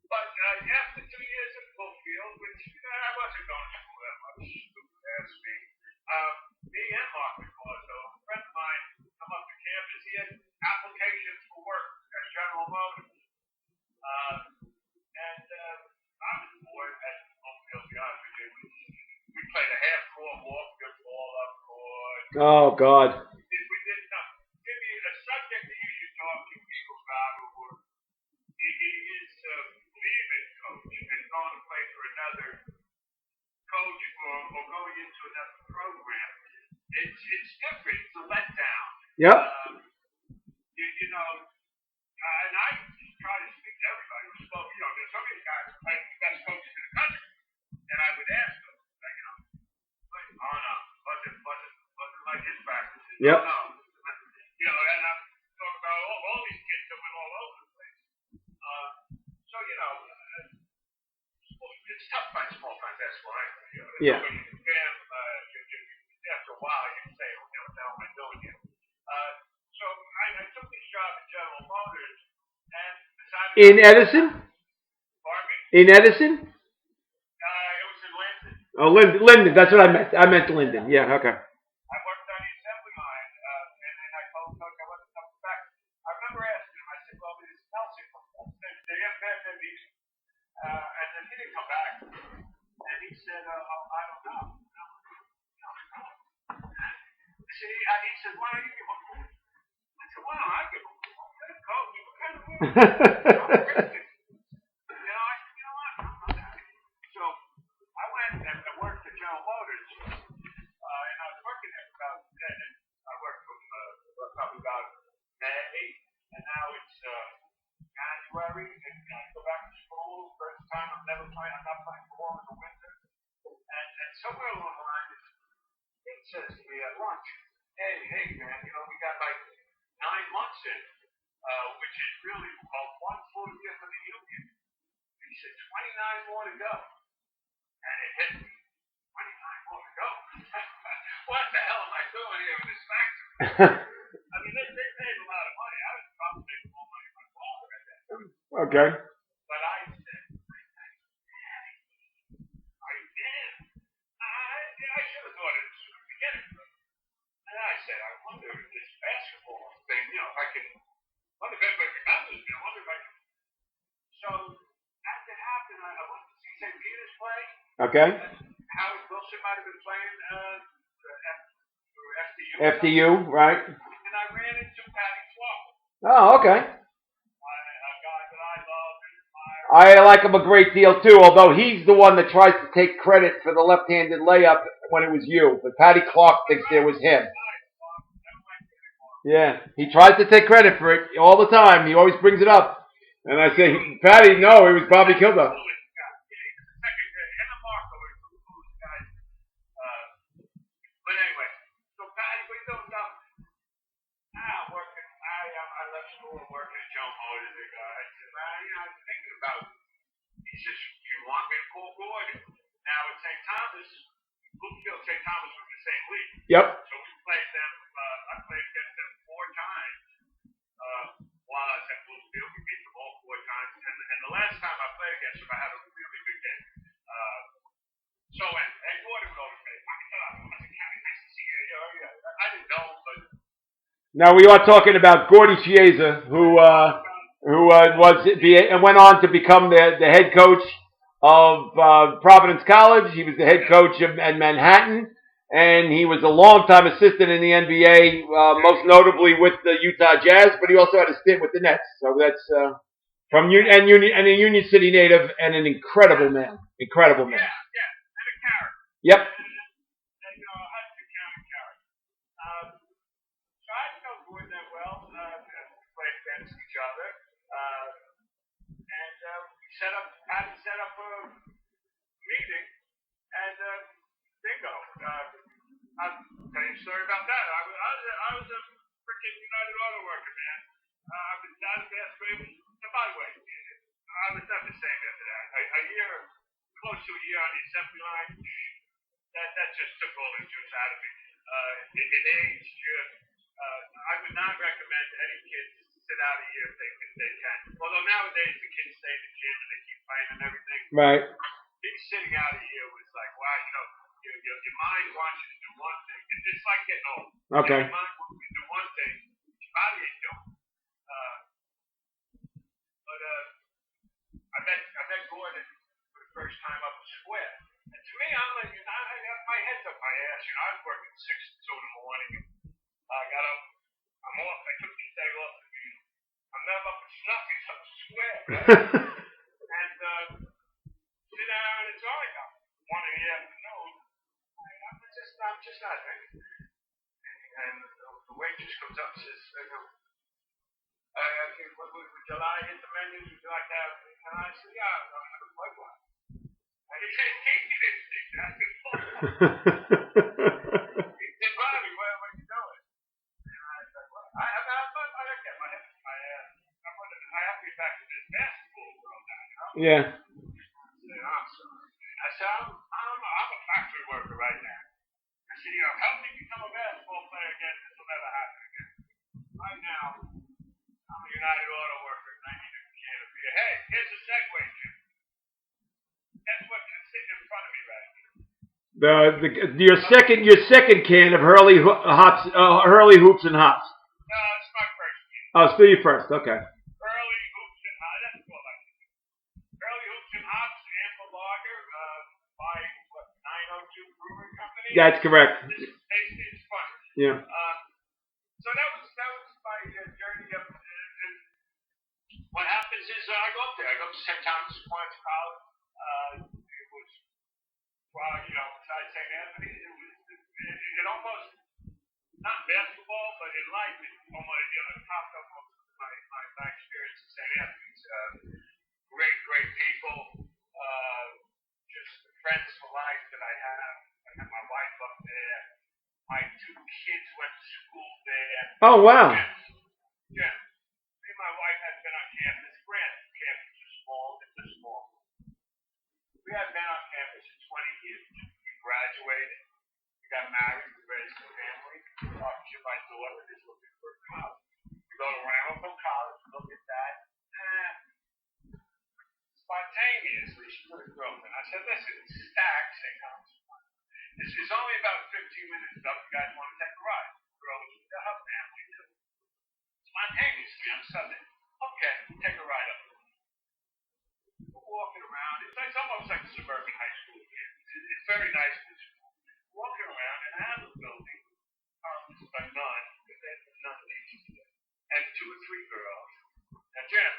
But after 2 years at Bluefield, which I wasn't going to school that much, stupid ass me. Me and Mark McCorso, a friend of mine, come up to campus. He had applications for work at General Motors. And I was bored at Bluefield, to be honest with you. We played a half-court walk, good ball up court. Oh, God. We did nothing. Give me a subject that you should talk to people about who is leaving coach and going to play for another coach or going into another program. It's different. It's a letdown. Yep. And I try to speak to everybody who spoke. There's so many guys who play the best coaches in the country, and I would ask them, but no, wasn't like his practices. Yep. No. And I'm talking about all these kids that went all over the place. So it's tough to find small time basketball. Yeah. After a while, you can say, what the hell am I doing here? So I took this job at General Motors and decided. In Edison? Pardon me? In Edison? It was in Linden. Oh, Linden. That's what I meant. I meant Linden. Yeah. Okay. I worked on the assembly line, and then I told Coach I wasn't coming back. I remember asking him. I said, "Well, this Nelson they have been meeting," and then he didn't come back. And he said, "I don't know." See, he said, "Why don't you give a call?" I said, "Why don't I give a call?" Coach, what kind of move? I said, "You know what? I'm not happy." So I went and worked at General Motors, and I was working there for about, I worked from probably about May, and now it's January, and I go back to school. First time I'm not playing ball in the winter. somewhere along the line, he says to me at lunch, hey, man, we got like 9 months in, which is really about 1 full year for the union. He said 29 more to go. And it hit me. 29 more to go. What the hell am I doing here with this factory? I mean, they paid a lot of money. I was probably making more money than my father at that time. Okay. But I said, are you damn? I should have thought it was sooner. Forget it. And I said, I wonder if this basketball thing, if I can, wonder if anybody remembers me. I wonder if I can. So, as it happened, I went to see St. Peter's play. Okay. Howard Wilson might have been playing for FDU. FDU, right? And I ran into Patty Clark. Oh, okay. A guy that I love and admire. I like him a great deal too, although he's the one that tries to take credit for the left-handed layup when it was you. But Patty Clark thinks it was him. Yeah, he tries to take credit for it all the time. He always brings it up. And I say, Patty, no, it was Bobby Kilduff. But anyway, so Patty, what are you doing now? Working. I left school and working at Joe Motors. I said, I'm thinking about it. He says, you want me to call Gordon? Now at St. Thomas, Bloomfield, St. Thomas was in the same league. Yep. So we played them, I played against them 4 times. While I was at Bloomfield, we beat them all 4 times. And the last time I played against them, I had a really good game. And Gordon would always say, nice to see you. I didn't know, but. Now we are talking about Gordy Chiesa, who went on to become the head coach of Providence College. He was the head coach at Manhattan, and he was a longtime assistant in the NBA, most notably with the Utah Jazz. But he also had a stint with the Nets. So that's a Union City native and an incredible man. Incredible man. Yeah, and a character. Yep. Each other, and Patty set up a meeting, and bingo. I'll tell you a story about that. I was a freaking United Auto worker, man. I've been out of basketball. And by the way, I was never the same after that. Close to a year on the assembly line, that just took all the juice out of me. In age, I would not recommend any kids sit out a year if they can. Although nowadays the kids stay in the gym and they keep playing and everything. Right. Me sitting out a year was like, wow, your mind wants you to do one thing. It's like getting old. Okay. Your mind wants you to do one thing, your body ain't doing. But I met Gordon for the first time up in Square. And to me, I'm like, my head's up my ass. I was working 6 to 2 in the morning. I got up. I'm off. I took the day off. I'm never up with Snuffy's up the Square, right? And sit down, and it's all like 1 in the afternoon. I'm just not ready. And the waitress comes up and says, would you like to hit the menus? Would you like to have? And I said, yeah, I'm going to play one. And he didn't think that. He said, Bobby, what are you doing? I have to get back to this basketball world now, Yeah. I'm sorry. I said, I'm a factory worker right now. I said, help me become a basketball player again. This will never happen again. Right now, I'm a United Auto worker and I need a can of beer. Hey, here's a segue, Jim. That's what's sitting in front of me right here. Your second can of Hurley Hoops and Hops. No, it's my first can. Oh, still your first. Okay. Hurley Hoops and Hops. That's all I can do. Hurley Hoops and Hops, Amber Lager, by 902 Brewing Company. That's correct. This is tasty. It's fun. Yeah. So that was my journey up. And what happens is I go up there. I go up to St. Thomas Aquinas College. It was, besides St. Anthony, it almost, not basketball, but in life, it almost, topped up my experience at St. Anthony's. Great people, just friends for life that I have. Oh, wow. Jim, me and my wife had been on campus. Granted, campus is small. It's a small. We had been on campus for 20 years. We graduated. We got married. We raised a family. My daughter is looking for college. We go to Ramapo College. Look at that. Spontaneously, she put a girlfriend. I said, listen, it's stacked. This is only about 15 minutes up. You guys want to take a ride? Girl was with her family too. Spontaneously on Sunday. Okay, take a ride up. We're walking around. It's almost like a suburban high school here. It's very nice. Walking around and out of the building comes a nun, and 2 or 3 girls. Now, Jim,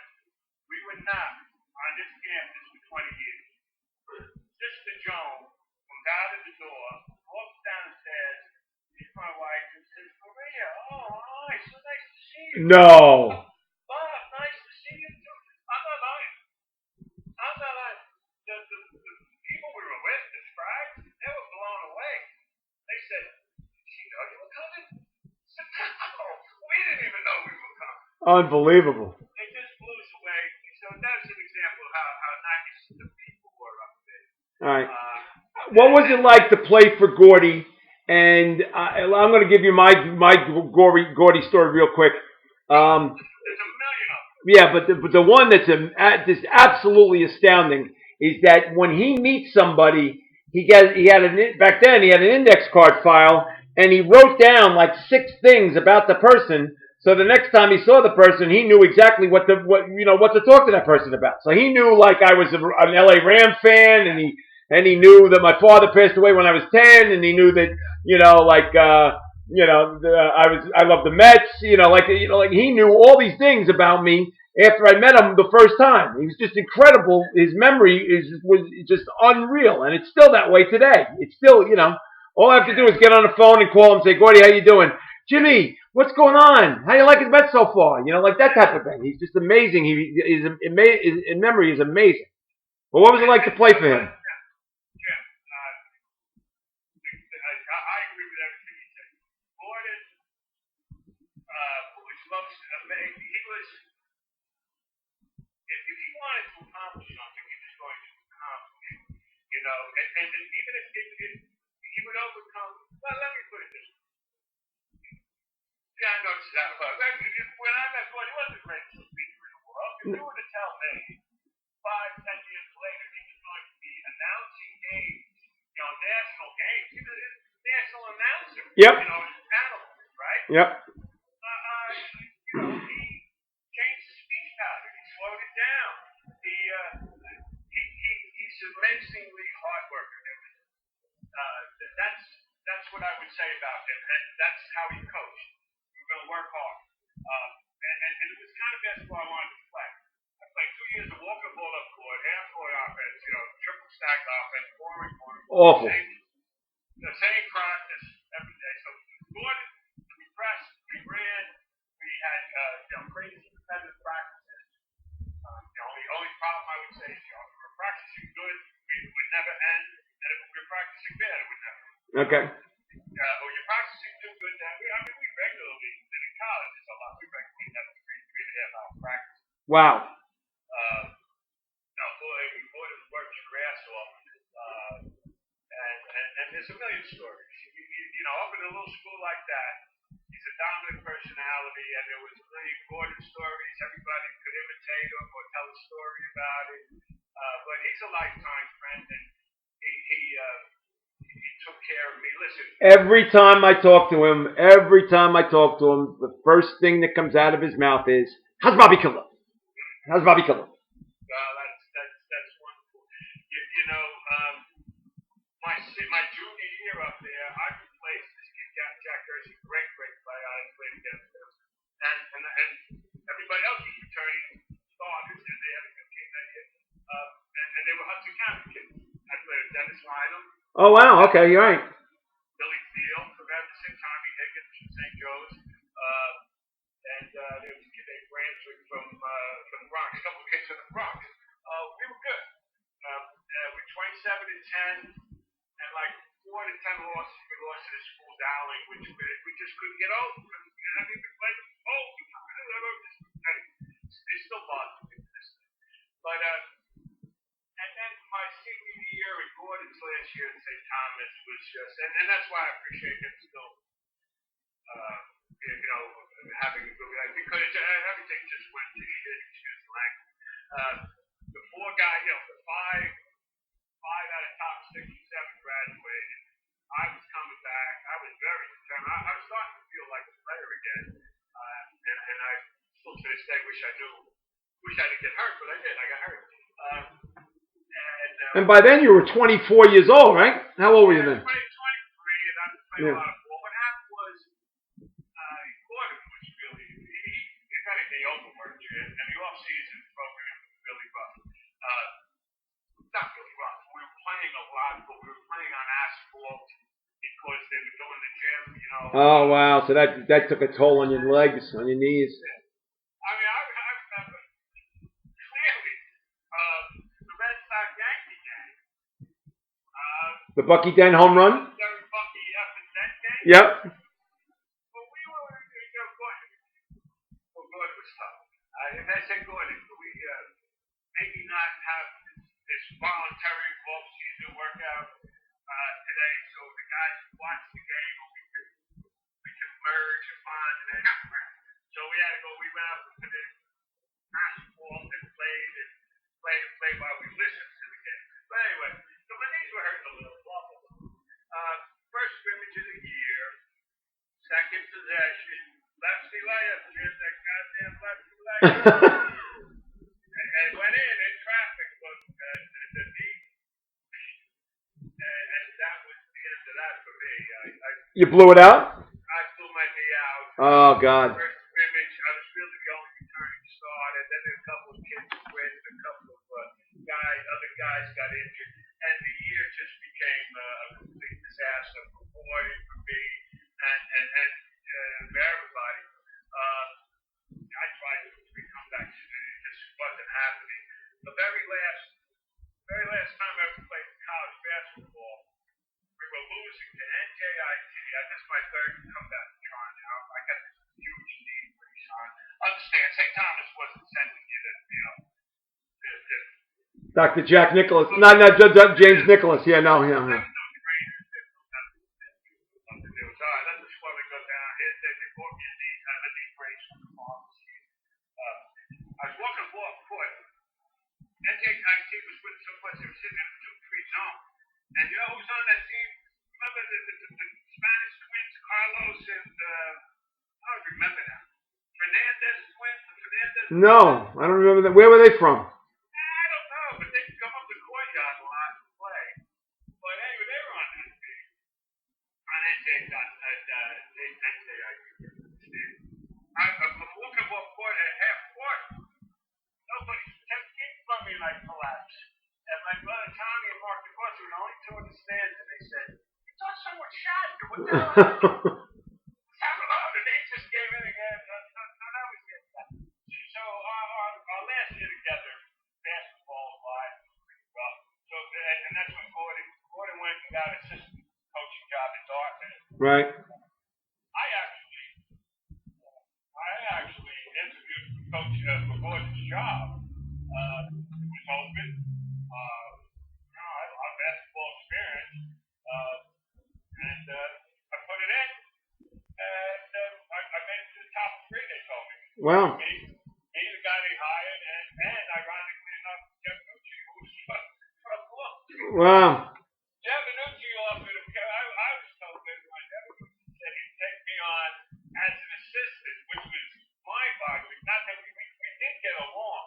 we were not on this campus for 20 years. Sister Joan comes out of the door, walks down the stairs, sees my wife, and says, Maria, oh, hi, so nice to see you. No. Bob, nice to see you too. I'm not lying. The people we were with, the scribes, they were blown away. They said, did she know you were coming? I said, no, we didn't even know we were coming. Unbelievable. It just blew us away. So that's an example of how nice the people were up there. All right. What was it like to play for Gordy? And I'm going to give you my Gordy story real quick. There's a million of them. Yeah, but the one that's just absolutely astounding is that when he meets somebody, back then he had an index card file, and he wrote down like 6 things about the person. So the next time he saw the person, he knew exactly what to talk to that person about. So he knew like I was an LA Rams fan, and he knew that my father passed away when I was 10, and he knew that I love the Mets. Like he knew all these things about me after I met him the first time. He was just incredible. His memory was just unreal, and it's still that way today. It's still, all I have to do is get on the phone and call him and say, Gordy, how you doing? Jimmy, what's going on? How you like his Mets so far? Like that type of thing. He's just amazing. His memory is amazing. But what was it like to play for him? I agree with everything he said. Gordon was most amazing. He was, if he wanted to accomplish something, he was going to accomplish it. And even if he would overcome, well, let me put it this way. Yeah, I know this is out of luck. When I met Gordon, he wasn't the greatest speaker in the world. If you were to tell me 5, 10 years later he was going to be announcing games, national games, he was a national announcer. Yep. Animals, right? Yep. He changed his speech pattern. He slowed it down. He's amazingly hard worker. That's what I would say about him, and that's how he coached. We're going to work hard. And it was kind of basketball I wanted to play. I played 2 years of walker ball up court, half court offense, triple stack offense, corner. Awful. The same practice every day. So Gordon, we pressed, we ran, we had crazy competitive practices. The only problem I would say is if we were practicing good, it would never end, and if we were practicing bad, it would never end. Okay. Or you're practicing too good, then we regularly, and in college, it's a lot. We regularly have 3.5 hour practice. Wow. Gordon works your ass off. And there's a million stories. Up in a little school like that, he's a dominant personality, and there was a million Gordon stories. Everybody could imitate him or tell a story about it. But he's a lifetime friend, and he took care of me. Listen. Every time I talk to him, the first thing that comes out of his mouth is, "How's Bobby Kilduff? How's Bobby Kilduff?" That's wonderful. My junior year up there, I replaced this kid, Jack Kersey, great player. I played against him, and everybody else was returning starters, and they had a good team that year. And they were Hudson County kids. I played with Dennis Lynham. Oh wow, okay, you're right. Billy Field, for Madison, Tommy Higgins from St. Joe's, and there was a kid named Brunswick from the Bronx. A couple of kids from the Bronx. We were good. We're 27-10. And like 4 to 10 losses, we lost to the school Dowling, which we just couldn't get over. I mean, we But and then my senior year in Gordon's last year at St. Thomas was just, and that's why I appreciate him still, having a good guy because everything just went to shit. Excuse the language. The four guys, the five out of top 6 or 7 graduated. I was coming back. I was very determined. I was starting to feel like a player again, and I still to this day wish I didn't get hurt, but I did. I got hurt. And by then you were 24 years old, right? How old were you then? 23, and I was playing a lot of ball. What happened was, Gordon was really, he got a day overworked, and the off-season program was really rough. Not really rough. We were playing a lot, but we were playing on asphalt because they were doing the gym, Oh, wow. So that took a toll on your legs, on your knees. Yeah. I mean, I remember clearly the Red Sox Yankee game. The Bucky Dent home run? Bucky F and Dent game? Yep. Well, we were, Gordon was tough. If I say Gordon, we maybe not have this voluntary off-season workout today, so the guys who watch the game, we could merge and bond and then so we had to go. We went out to the asphalt and played while we listened to the game. But anyway, so my knees were hurting a little. Blah, blah, blah. First scrimmage of the year, second possession, lefty layup, Jim, that goddamn lefty layup. And went in traffic, but the knee. And that was the end of that for me. You blew it out? I blew my knee out. Oh, God. First scrimmage, I was really the only returning start, and then a couple of kids quit, and a couple of other guys got injured, and the year just became a complete disaster for Boyd, for me, and for everybody. I tried to come back, it just wasn't happening. The very last time I ever played college basketball, we were losing to NJIT. This is my third comeback to Toronto now. I got this huge knee brace on. Understand, St. Thomas wasn't sending you to, Dr. Jack Nicholas. Not James Nicholas. Yeah, no. There was no trainers. There was nothing to do. So I let the swelling go down. They bought me a knee brace from the pharmacy. I was walking off court. NJIT was with so much. They were sitting in a 2-3 zone. And you know who's on that team? Remember the Spanish twins, Carlos and I don't remember now. Fernandez twins, the Fernandez. No, I don't remember that. Where were they from? I don't know, but they could come up the courtyard a lot to play. But anyway, they were on that team. On NJIT. I'm walking off court at half court. Nobody's 10 feet from me, and I collapse. And my brother Tommy and Mark DeBoss were the only two in the stands, and they said, "You thought someone shot you. What the hell?" And they just gave in again. So that was it. So our last year together, basketball-wise, was pretty rough. So and that's when Gordon went and got an assistant coaching job in Dartmouth. Right. I actually interviewed for Gordon's job. It was open. I have basketball experience, and I put it in, and I made it to the top 3. They told me. Wow. Me, the guy they hired, and ironically enough, Jeff Nucci, who was from Brooklyn. Wow. Jeff Nucci offered him. I was so good when Jeff Nucci said he'd take me on as an assistant, which was mind-boggling. Not that we did get along,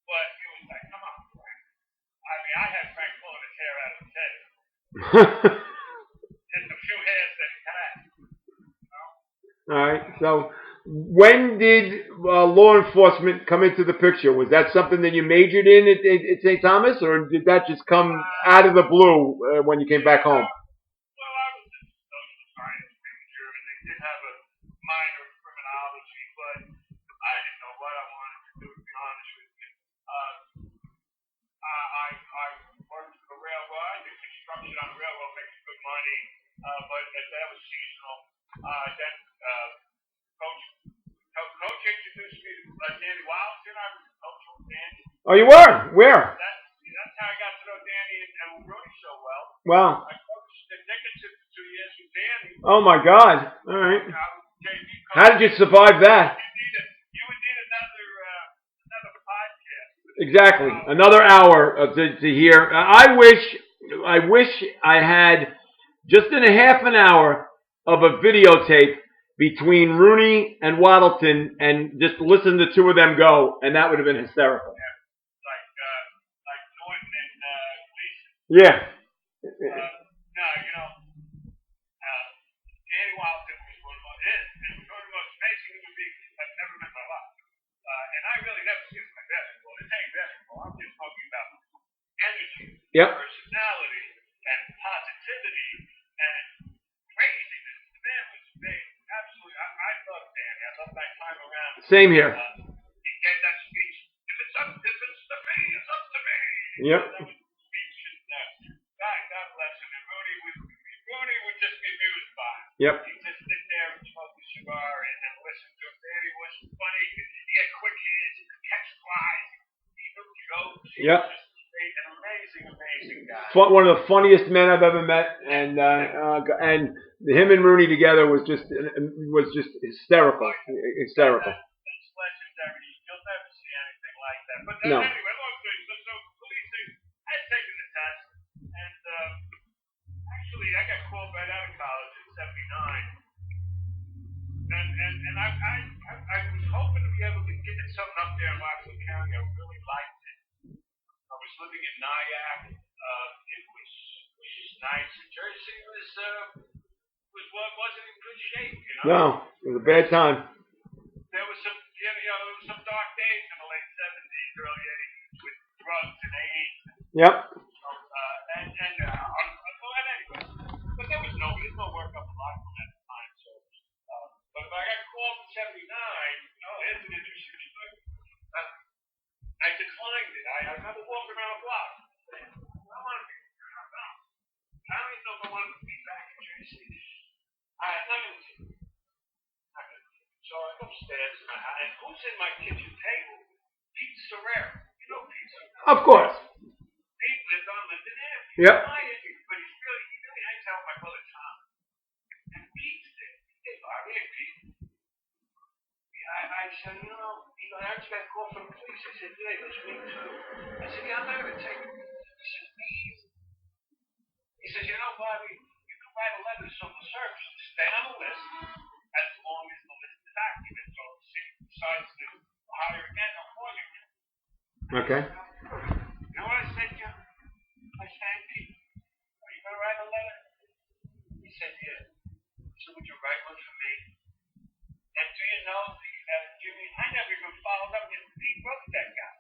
but it was like, come on, Frank. I mean, I had Frank pulling his hair out of his head. Just a few hairs that he had. All right. So, when did law enforcement come into the picture? Was that something that you majored in at St. Thomas, or did that just come out of the blue when you came back home? Well, I was a social science major, and they did have a minor in criminology, but I didn't know what I wanted to do, to be honest with you. I worked for the railroad. I did construction on the railroad, making good money, but that was seasonal. Then Coach introduced me to Danny Wildington. I was a coach with Danny. Oh, you were? Where? That's how I got to know Danny and Rooney so well. Wow. I coached the Knicks for 2 years with Danny. Oh my God. All right. How did you survive that? You would need another podcast. Exactly. Another hour to hear. I wish I had just in a half an hour of a videotape between Rooney and Waddleton and just listen to the two of them go, and that would have been hysterical. Yeah. Like Norton and Gleason. Yeah. No, Danny Waddleton was one of the most amazing human beings I've ever met in my life. And I really never see him like basketball. This ain't basketball. I'm just talking about energy, Yep. personality, and positivity, and craziness. The man was amazing. Absolutely. I love Danny. I love that time around. Same here. He gave that speech. If it's to me, it's up to me. Yep. That was the speech. And God bless him. And Rooney would just be amused by it. Yep. He'd just sit there and smoke a cigar and listen to him. Danny was funny. He had quick hands. He could catch flies. He knew jokes. He Yep. was just an amazing guy. One of the funniest men I've ever met, and him and Rooney together was just hysterical. Hysterical. That's legendary. You'll never see anything like that. But No. Anyway, long story. So policing, I had taken the test, and actually I got called right out of college in '79, and I was hoping to be able to get something up there in Rockland County. I really liked it. I was living in Nyack. It was nice. Jersey wasn't in good shape, No, it was a bad time. There was some dark days in the late '70s, early '80s with drugs and AIDS. Yep. Anyway, but there's no work up a lot from that time. So, but if I got called in '79, here's an interesting story. I declined it. I remember walking around the block. I want to be. I don't even know if I wanted to be back in Jersey. I'm not going to. So I go upstairs and who's in my kitchen table? Pete Serrero. You know Pete Serrero? Of course. Pete lived on Linden Avenue. Yep. But he really hangs out with my brother Tom. And Pete's there. Hey, Bobby, hey, Pete. I said, I just got a call from the police. I said, yeah, it was me too. I said, yeah, I'm not going to take it. He said, please. He says, Bobby, you can write a letter to civil service to stay on the list as long as the list is active. And so if the city decides to hire again, they'll call you again. Okay. You know what I said to him? I said, Pete, are you going to write a letter? He said, yeah. So would you write one for me? And do you know, Jimmy, I never even followed up with he wrote that guy.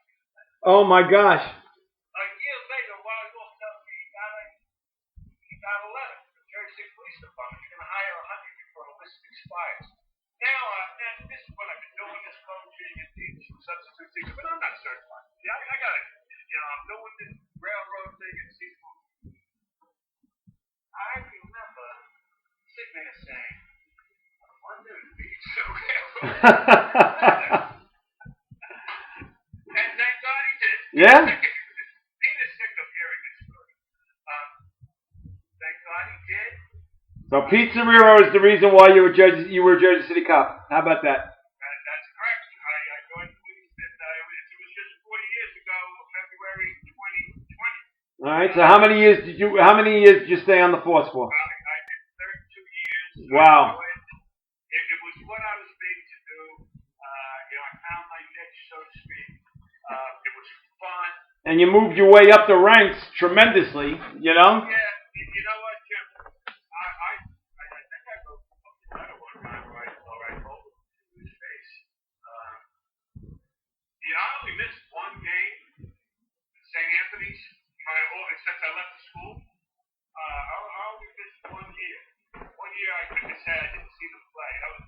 Oh my gosh. A year later, while I walked up, he got a letter from the Jersey City Police Department. They're going to hire 100 before the list expires. Now, this is what I've been doing, this coaching and teaching, substitute teaching, but I'm not certified. Yeah, I got it. I'm doing this railroad thing and seafood. I remember sitting there saying, I wonder if these are railroad. And thank God he did. Yeah? Pete is sick of hearing this story. Thank God he did. So Pete Serrero is the reason why you were a Jersey City cop. How about that? That's correct. I joined the police, and it was just 40 years ago, February 2020. All right. So how many years did you stay on the force for? I did 32 years. Wow. It was what I was made to do. I found my niche, so to speak. It was fun. And you moved your way up the ranks tremendously, Yeah. You know what, Jim? I think I wrote a letter one time where I told him to his face. I only missed one game at St. Anthony's since I left the school. I only missed 1 year. 1 year I couldn't say I didn't see them play. That was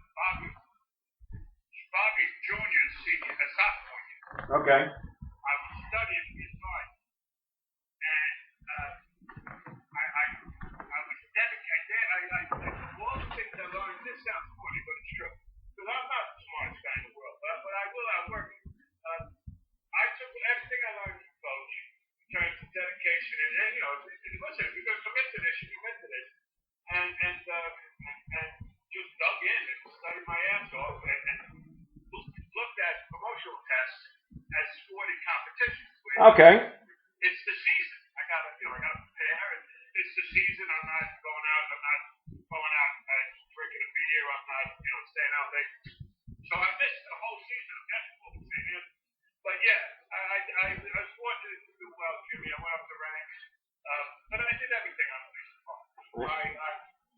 Bobby's junior, senior, sophomore year. Okay. I was studying guitar, and I was dedicated. All the things I learned. This sounds funny, but it's true. Because I'm not the smartest guy in the world, but I will outwork it. I took everything I listen, if you're going to commit to this, you commit to this. And just dug in and studied my ass off and looked at promotional tests as sporting competitions. Okay. It's the season. I gotta prepare. It's the season. I'm not going out. Drinking a beer. I'm not, staying out late. So I missed the whole season of basketball. But yeah, I was fortunate to do well, Jimmy. I went up the ranks. But I did everything on the police department.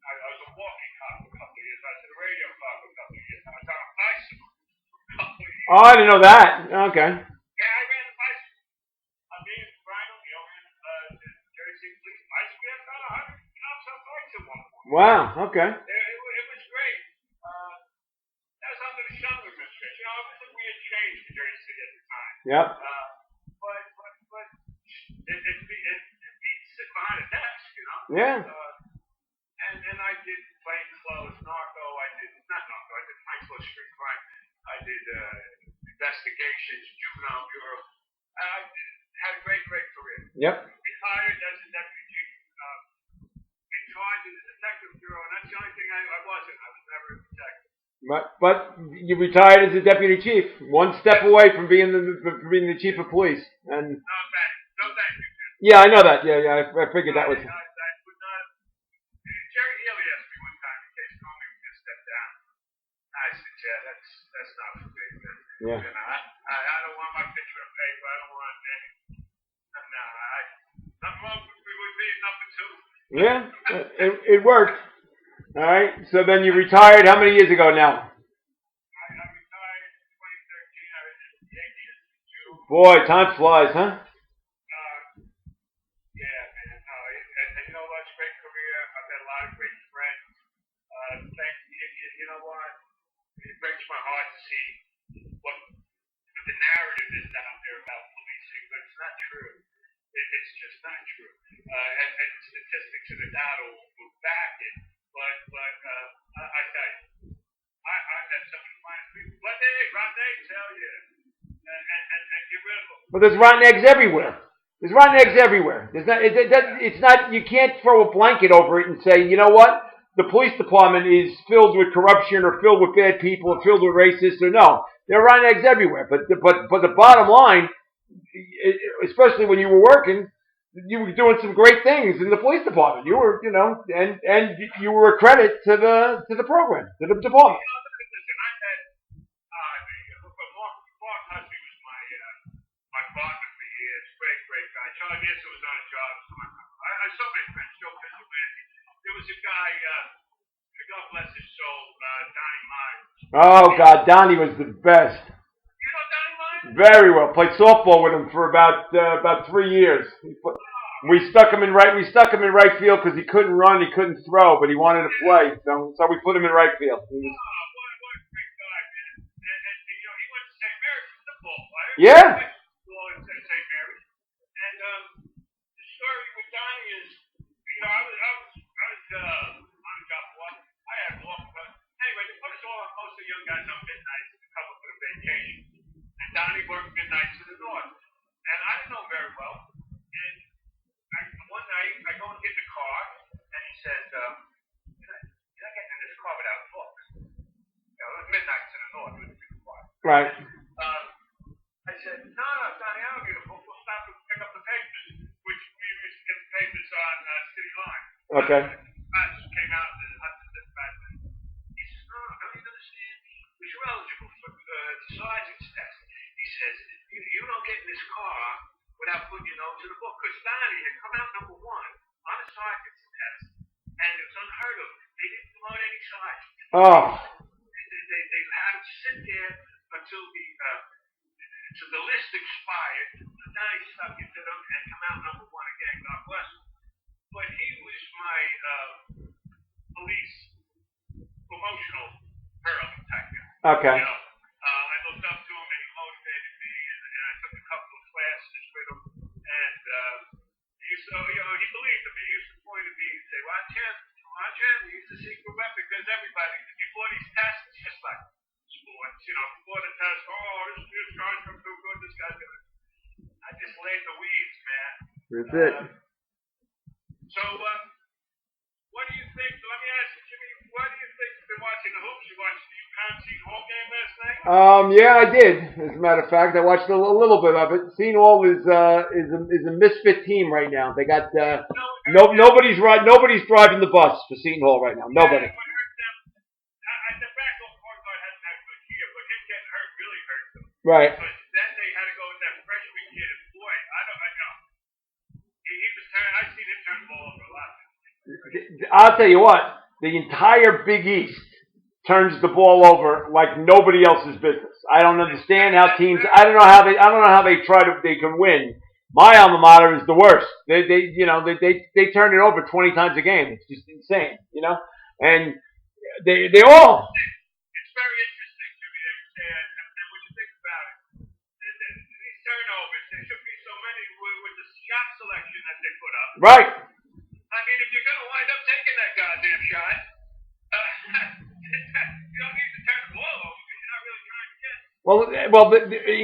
I was a walking cop for a couple of years. I was a radio cop for a couple of years. I was on a bicycle for a couple of years. Oh, I didn't know that. Okay. Yeah, I ran a bicycle. Me and Brian O'Neill ran the Jersey Police bicycle. We had about 100 cops on bikes at one point. Wow. Okay. It was great. That was under the Young administration. It was a weird change in Jersey City at the time. Yep. But it beats sitting behind a desk, Yeah. And I did plainclothes, narco. I did plainclothes street crime. I did investigations, juvenile bureau. I had a great career. Yep. Retired as a deputy chief. In charge of the detective bureau, and that's the only thing I wasn't. I was never a detective. But you retired as a deputy chief, one step away from being the chief of police. And No thank you. yeah, I know that. Yeah. I figured that was. I would not. Jerry Healy asked me one time in case told me we just step down. I said, yeah, that's not for me. Yeah. I don't want my picture in paper. I don't want any. No, nothing wrong with me would be number two. Yeah, it worked. All right. So then you retired. How many years ago now? I retired in 2013. I was 8 years in June. Boy, time flies, huh? Yeah, man. No, and you know what? It's a great career. I've got a lot of great friends. You know what? It breaks my heart to see what the narrative is out there about policing, but it's not true. It's just not true. And statistics and the data will back it. But I tell you, I've had some of the finest people. Rotten eggs, hell yeah. And get rid of them. But there's rotten eggs everywhere. There's rotten eggs everywhere. It's not. You can't throw a blanket over it and say, you know what? The police department is filled with corruption or filled with bad people or filled with racists or no. There are rotten eggs everywhere. But the bottom line, especially when you were working, you were doing some great things in the police department. You were, and you were a credit to the program, to the department. Listen, I had Bob Hurley was my partner for years. Great guy. Charlie Manson was on a job. I saw my friends, Joe Pennsylvania. There was a guy, God bless his soul, Donnie Myers. Oh God, Donnie was the best. You know Donnie Myers? Very well. Played softball with him for about 3 years. We stuck him in right field because he couldn't run, he couldn't throw, but he wanted to play. So we put him in right field. What a great guy, man. And he went to St. Mary's football player. Yeah. St. Mary's. And the story with Donnie is, I was on a job for I had a walk. Anyway, they put us all, most of the young guys on midnights to come up with a vacation. And Donnie worked midnights in the north. And I didn't know him very well. And one night, I go and get in the car, and he says, "Can I get in this car without books?" It was midnights in the north. It was pretty quiet. Right. I said, "No, Donnie, I don't need a book. We'll stop and pick up the papers," which we used to get the papers on City Line. Okay. Came out and Hudson dispatch. He says, "No, you understand? Because you're eligible for the sergeant's test." He says, "You don't get in this car without putting your nose in the book." Because Donnie had come out number one on a sergeant's test, and it was unheard of. They didn't promote any sergeants. Oh. They had him sit there until the list expired. Donnie stuck it to them and come out number one again. God bless him. But he was my police promotional hero type guy. Okay. I looked up to him and he motivated me, and I took a couple of classes with him. And he believed in me. He used to point at me and say, "Watch him, use the secret weapon," because everybody, before these tests, it's just like sports, before the test, this guy's come too good, this guy's good. I just laid the weeds, man. That's it. So, what do you think? Let me ask you, Jimmy. What do you think? You've been watching the hoops. You watched the Seton Hall game last night? Yeah, I did. As a matter of fact, I watched a little bit of it. Seton Hall is a misfit team right now. They got nobody's driving the bus for Seton Hall right now. Nobody. The backup point guard hasn't had a good year, but him getting hurt really hurt them. Right. Because then they had to go with that freshman kid. And boy, I know. He was turning. I've seen him turn the ball over a lot. I'll tell you what. The entire Big East turns the ball over like nobody else's business. I don't understand how teams. I don't know how they they can win. My alma mater is the worst. They turn it over 20 times a game. It's just insane, And they all. It's very interesting to me, and when you think about it, these turnovers, there should be so many with the shot selection that they put up. Right. I mean, if you're going to wind up taking that goddamn shot, you don't need to turn the ball over because you're not really trying to get it. Well,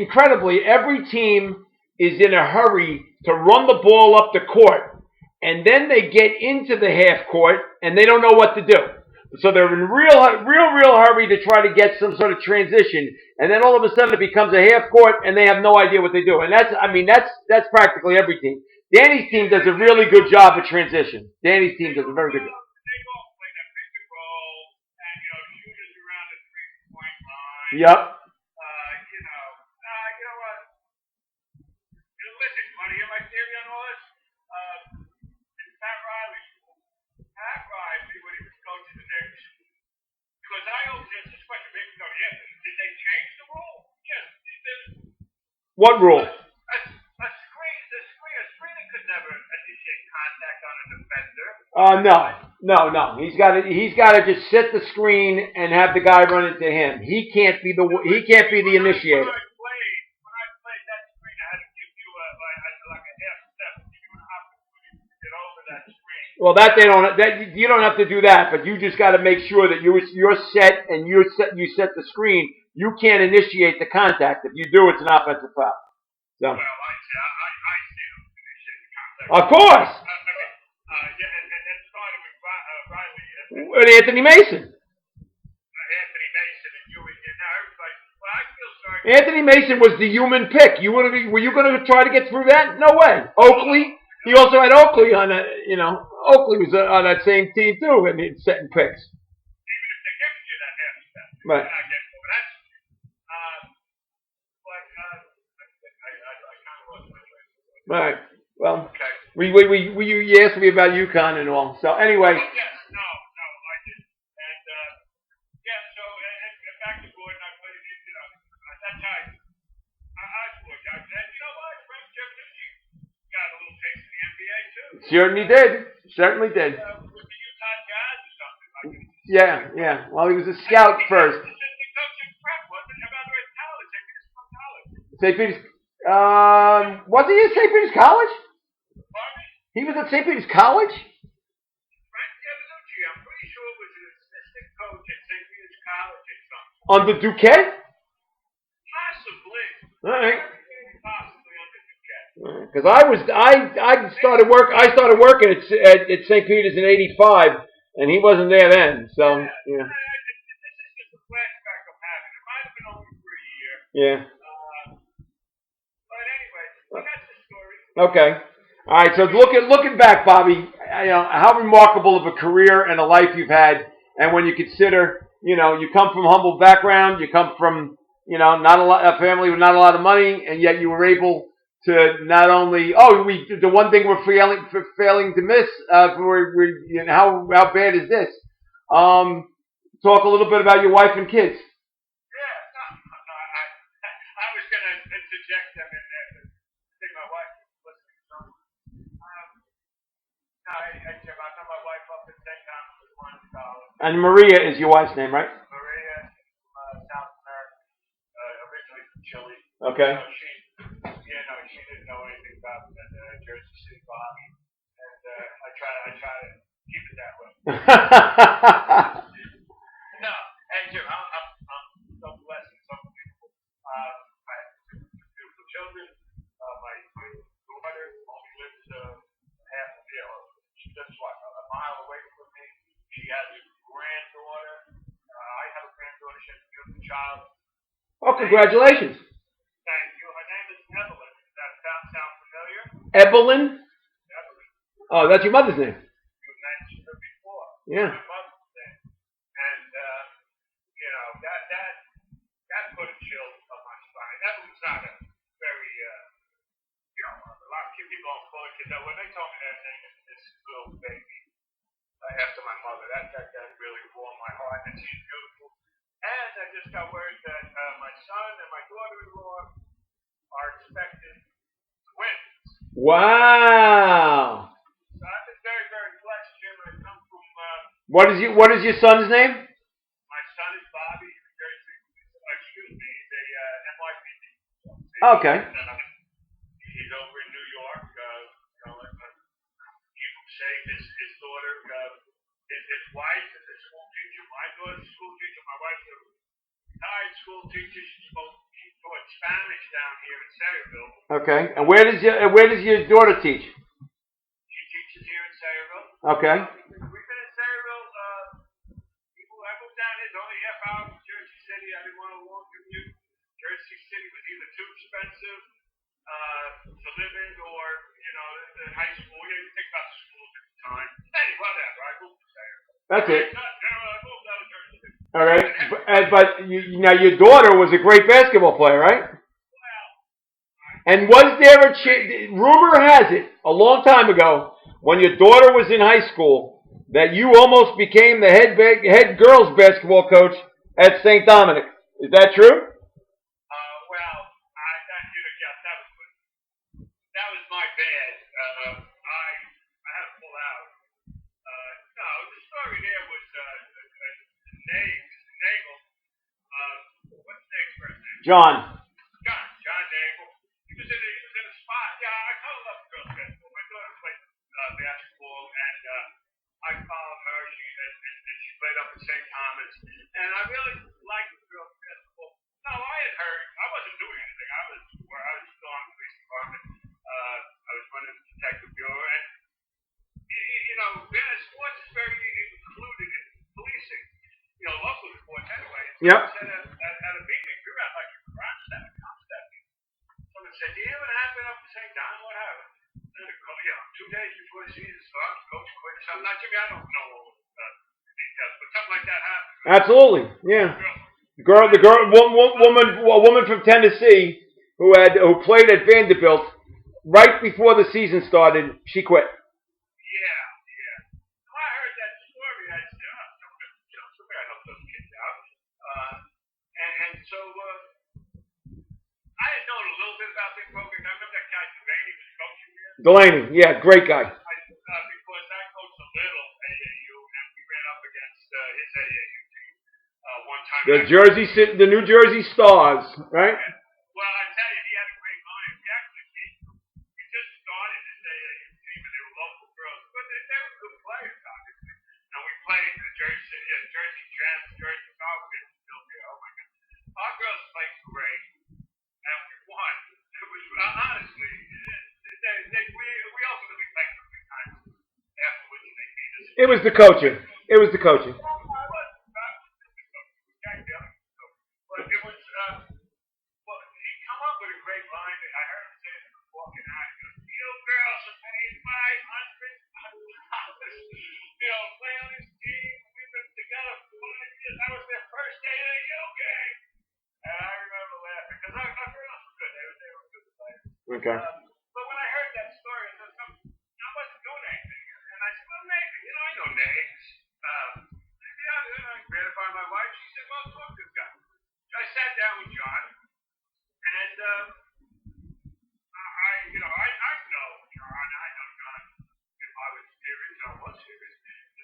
incredibly, every team is in a hurry to run the ball up the court, and then they get into the half court and they don't know what to do. So they're in real hurry to try to get some sort of transition, and then all of a sudden it becomes a half court and they have no idea what they do. And that's practically every team. Danny's team does a really good job of transition. Danny's team does a very good job. They all play that pick and roll, and shooters around the 3-point line. Yep. You know what? Listen, you want to hear my theory on all this? Pat Riley, when he was coaching the Knicks, because I always ask this question, maybe go, did they change the rule? Yes, they did. What rule? A screener could never initiate contact on a defender. No. He's got to just set the screen and have the guy run into him. He can't be the initiator. When I played that screen, I had to give you like a half step, give you an opportunity to get over that screen. Well, you don't have to do that, but you just got to make sure that you're set and you set the screen. You can't initiate the contact. If you do, it's an offensive foul. So. Well, I see them initiate the contact. Of course. It started with Riley And Anthony Mason. And you now everybody. Well, I feel sorry. Anthony Mason was the human pick. Were you going to try to get through that? No way. Oakley. He also had Oakley on that. Oakley was on that same team too, and he's setting picks. Even if they give you that half step, right. You're not getting over that. I kind of lost my train. Right. Well, okay. You asked me about UConn and all. So anyway. Yes. No, I didn't. And so back to Gordon, I played. At that time, I was good. And you know what? Frank Jefferson got a little taste of the NBA too. Certainly did. With the Utah Jazz or something. Yeah. Well, he was a scout first. St. Peter's. Was he at St. Peter's College? Pardon? He was at St. Peter's College? Frank Jefferson, I'm pretty sure was an assistant coach at St. Peter's College or something. Under Duquette? Possibly. All right. Possibly under Duquette. Because I started working at St. Peter's in '85, and he wasn't there then. So yeah. This is just a flashback I'm having. It might have been only for a year. Yeah. But anyway, that's the story. Okay. All right. So looking back, Bobby, how remarkable of a career and a life you've had, and when you consider, you come from humble background, you come from, not a family with not a lot of money, and yet you were able to not only the one thing we're failing to miss how bad is this? Talk a little bit about your wife and kids. Yeah, no, I was gonna interject them in there. I think my wife was listening. Jim, I know my wife up in St. Thomas was one college. And Maria is your wife's name, right? Maria, South America, originally from Chile. Okay. She didn't know anything about Jersey City Bob, and I try to keep it that way. No, and Jim, I'm so blessed and so grateful. I have two beautiful children. My daughter only lives half a year. She doesn't Well, congratulations. Thank you. Her name is Evelyn. Does that sound familiar? Evelyn? Evelyn. Oh, that's your mother's name. You mentioned her before. Yeah. My mother's name. And, you know, that put a chill up my spine. Evelyn's not a very, you know, a lot of people don't call it kids. When they told me that name, this little baby after my mother, that really warmed my heart. And she's beautiful. And I just got word that my son and my daughter-in-law are expected twins. Wow. So I've been very, very blessed, Jim. I come from. What is your son's name? My son is Bobby. Excuse me. He's a NYPD. Okay. He's over in New York. You know, you could say his daughter, his wife is a school teacher. My daughter's a school teacher. My wife's a retired school teacher. She taught Spanish down here in Sayreville. Okay. And where does your daughter teach? She teaches here in Sayreville. Okay. We've been in Sayreville. I moved down here. It's only a half hour from Jersey City. I didn't want a long commute. Jersey City was either too expensive to live in, or you know, the high school. You didn't think about the schools at the time. Hey, whatever. I moved to Sayreville. That's it. I moved out of Jersey City. All right. But now your daughter was a great basketball player, right? Well, And was there rumor has it, a long time ago, when your daughter was in high school, that you almost became the head girls basketball coach at St. Dominic. Is that true? that was my bad. I had to pull out. No, the story there was Nagel. What's Nagel's first name? John Nagel. He was in a spot. Yeah, I kind of love girls basketball. My daughter played basketball, and I followed her. She played up at St. Thomas, and I really liked girls basketball. No, I had heard. I wasn't doing anything. I was still on the police department. I was running the detective bureau, and you know, sports is very included in policing. You know, local sports anyway. Yep. At a meeting, you're at like a crime step. Someone said, "Do you ever happen up to St. Don? What happened?" And you know, 2 days before the season starts, coach quit or something. Not Jimmy, I don't know all the details, but something like that happened. Absolutely, yeah. A woman from Tennessee who played at Vanderbilt right before the season started. She quit. Yeah. When I heard that story, I said, somebody help those kids out. And so I had known a little bit about their program. I remember that guy Delaney was coaching here. Delaney, yeah, great guy. Because I coached a little AAU, and we ran up against his AAU team one time. The New Jersey Stars, right? Well, I tell you, he had a great mind. We just started his AAU team, and they were local girls, but they were good players, obviously. And we played the Jersey Gems, Jersey Falcons, still there. Oh my God, our girls played great, and we won. It was honestly, we ultimately played them 3 times afterwards, and they beat us. It was the coaching. It was the coaching. But it was, he come up with a great line. I heard him say it walking out. He goes, "You girls are paying $500, play on this team. We've been together for 5 years. That was their first AAU game." And I remember laughing because our girls were good. They were good players. Okay. But when I heard that story, I wasn't doing anything. And I said, "Well, maybe, I know names." I ran it by my wife. She said, "Well, talk to this guy." So I sat down with John, and I know John. If I was serious, I was serious.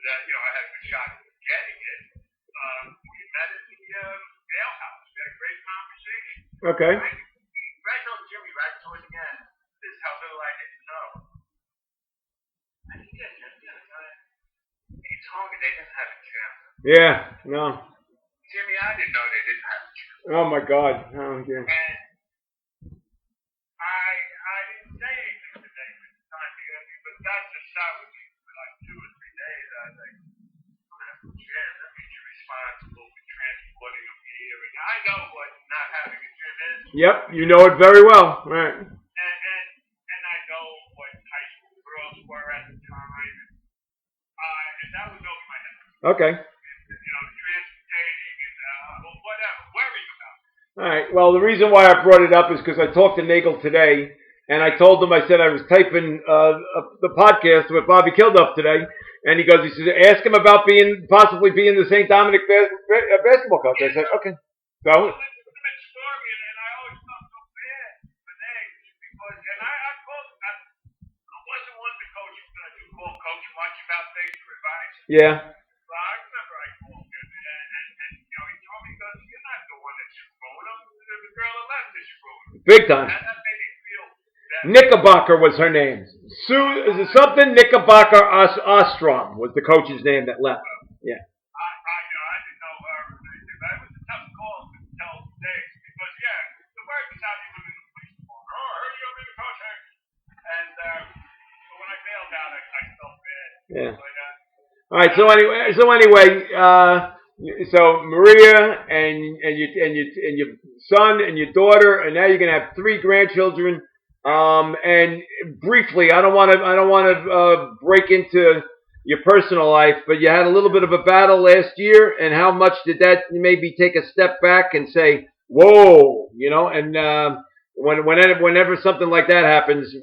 That I had a shot at getting it. We met at the ale house. We had a great conversation. Okay. I told Jimmy right towards the end. This is how little I didn't know. I think he told me they didn't have a gym. Yeah. No. Jimmy, I didn't know they didn't have a gym. Oh my God. Oh yeah. And I didn't say anything to David at the time but that just sat with me for like 2 or 3 days. I was like, I'm gonna have a gym. That means you're responsible for transporting them here. And I know what not having a Yep, you know it very well. Right. And I know what high school girls were at the time. And that was over my head. Okay. Transportating and whatever, worrying about it. All right. Well, the reason why I brought it up is because I talked to Nagel today, and I told him, I said I was typing the podcast with Bobby Kilduff today, and he goes, he said, ask him about possibly being the St. Dominic basketball coach. I said, okay. So. Story, and I always felt so bad for Nags because, and I wasn't one to call Coach much about things for advice. Yeah. But I remember I called him, and he told me, you're not the one that's screwing him. The girl that left is screwing him. Big time. That made me feel that. Knickerbocker was her name. Is it something? Knickerbocker Ostrom was the coach's name that left. Yeah. I didn't know her. That was a tough call to tell Nags because, the word was out even in the police department. Oh, I heard you're in the coach. And so when I bailed out, I felt bad. Yeah. But, all right. So anyway, so Maria and your son and your daughter, and now you're gonna have 3 grandchildren. And briefly, I don't want to break into your personal life, but you had a little bit of a battle last year, and how much did that maybe take a step back and say, whoa, and whenever something like that happens,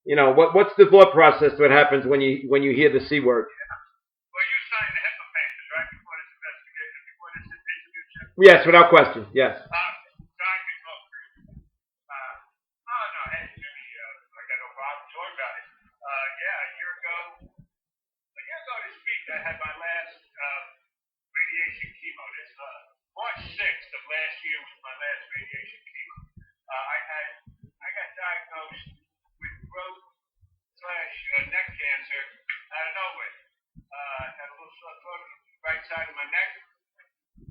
what's the thought process that happens when you hear the C word? Well, you signed the HIPAA papers, right, before this investigation, before this interview? Yes, without question, yes. So I can talk through. No, hey, Jimmy, I got no problem talking about it. A year ago this week, I had my last radiation chemo. This March 6th of last year was my last radiation chemo. I got diagnosed with throat / neck cancer out of nowhere. Had a little sore throat on the right side of my neck.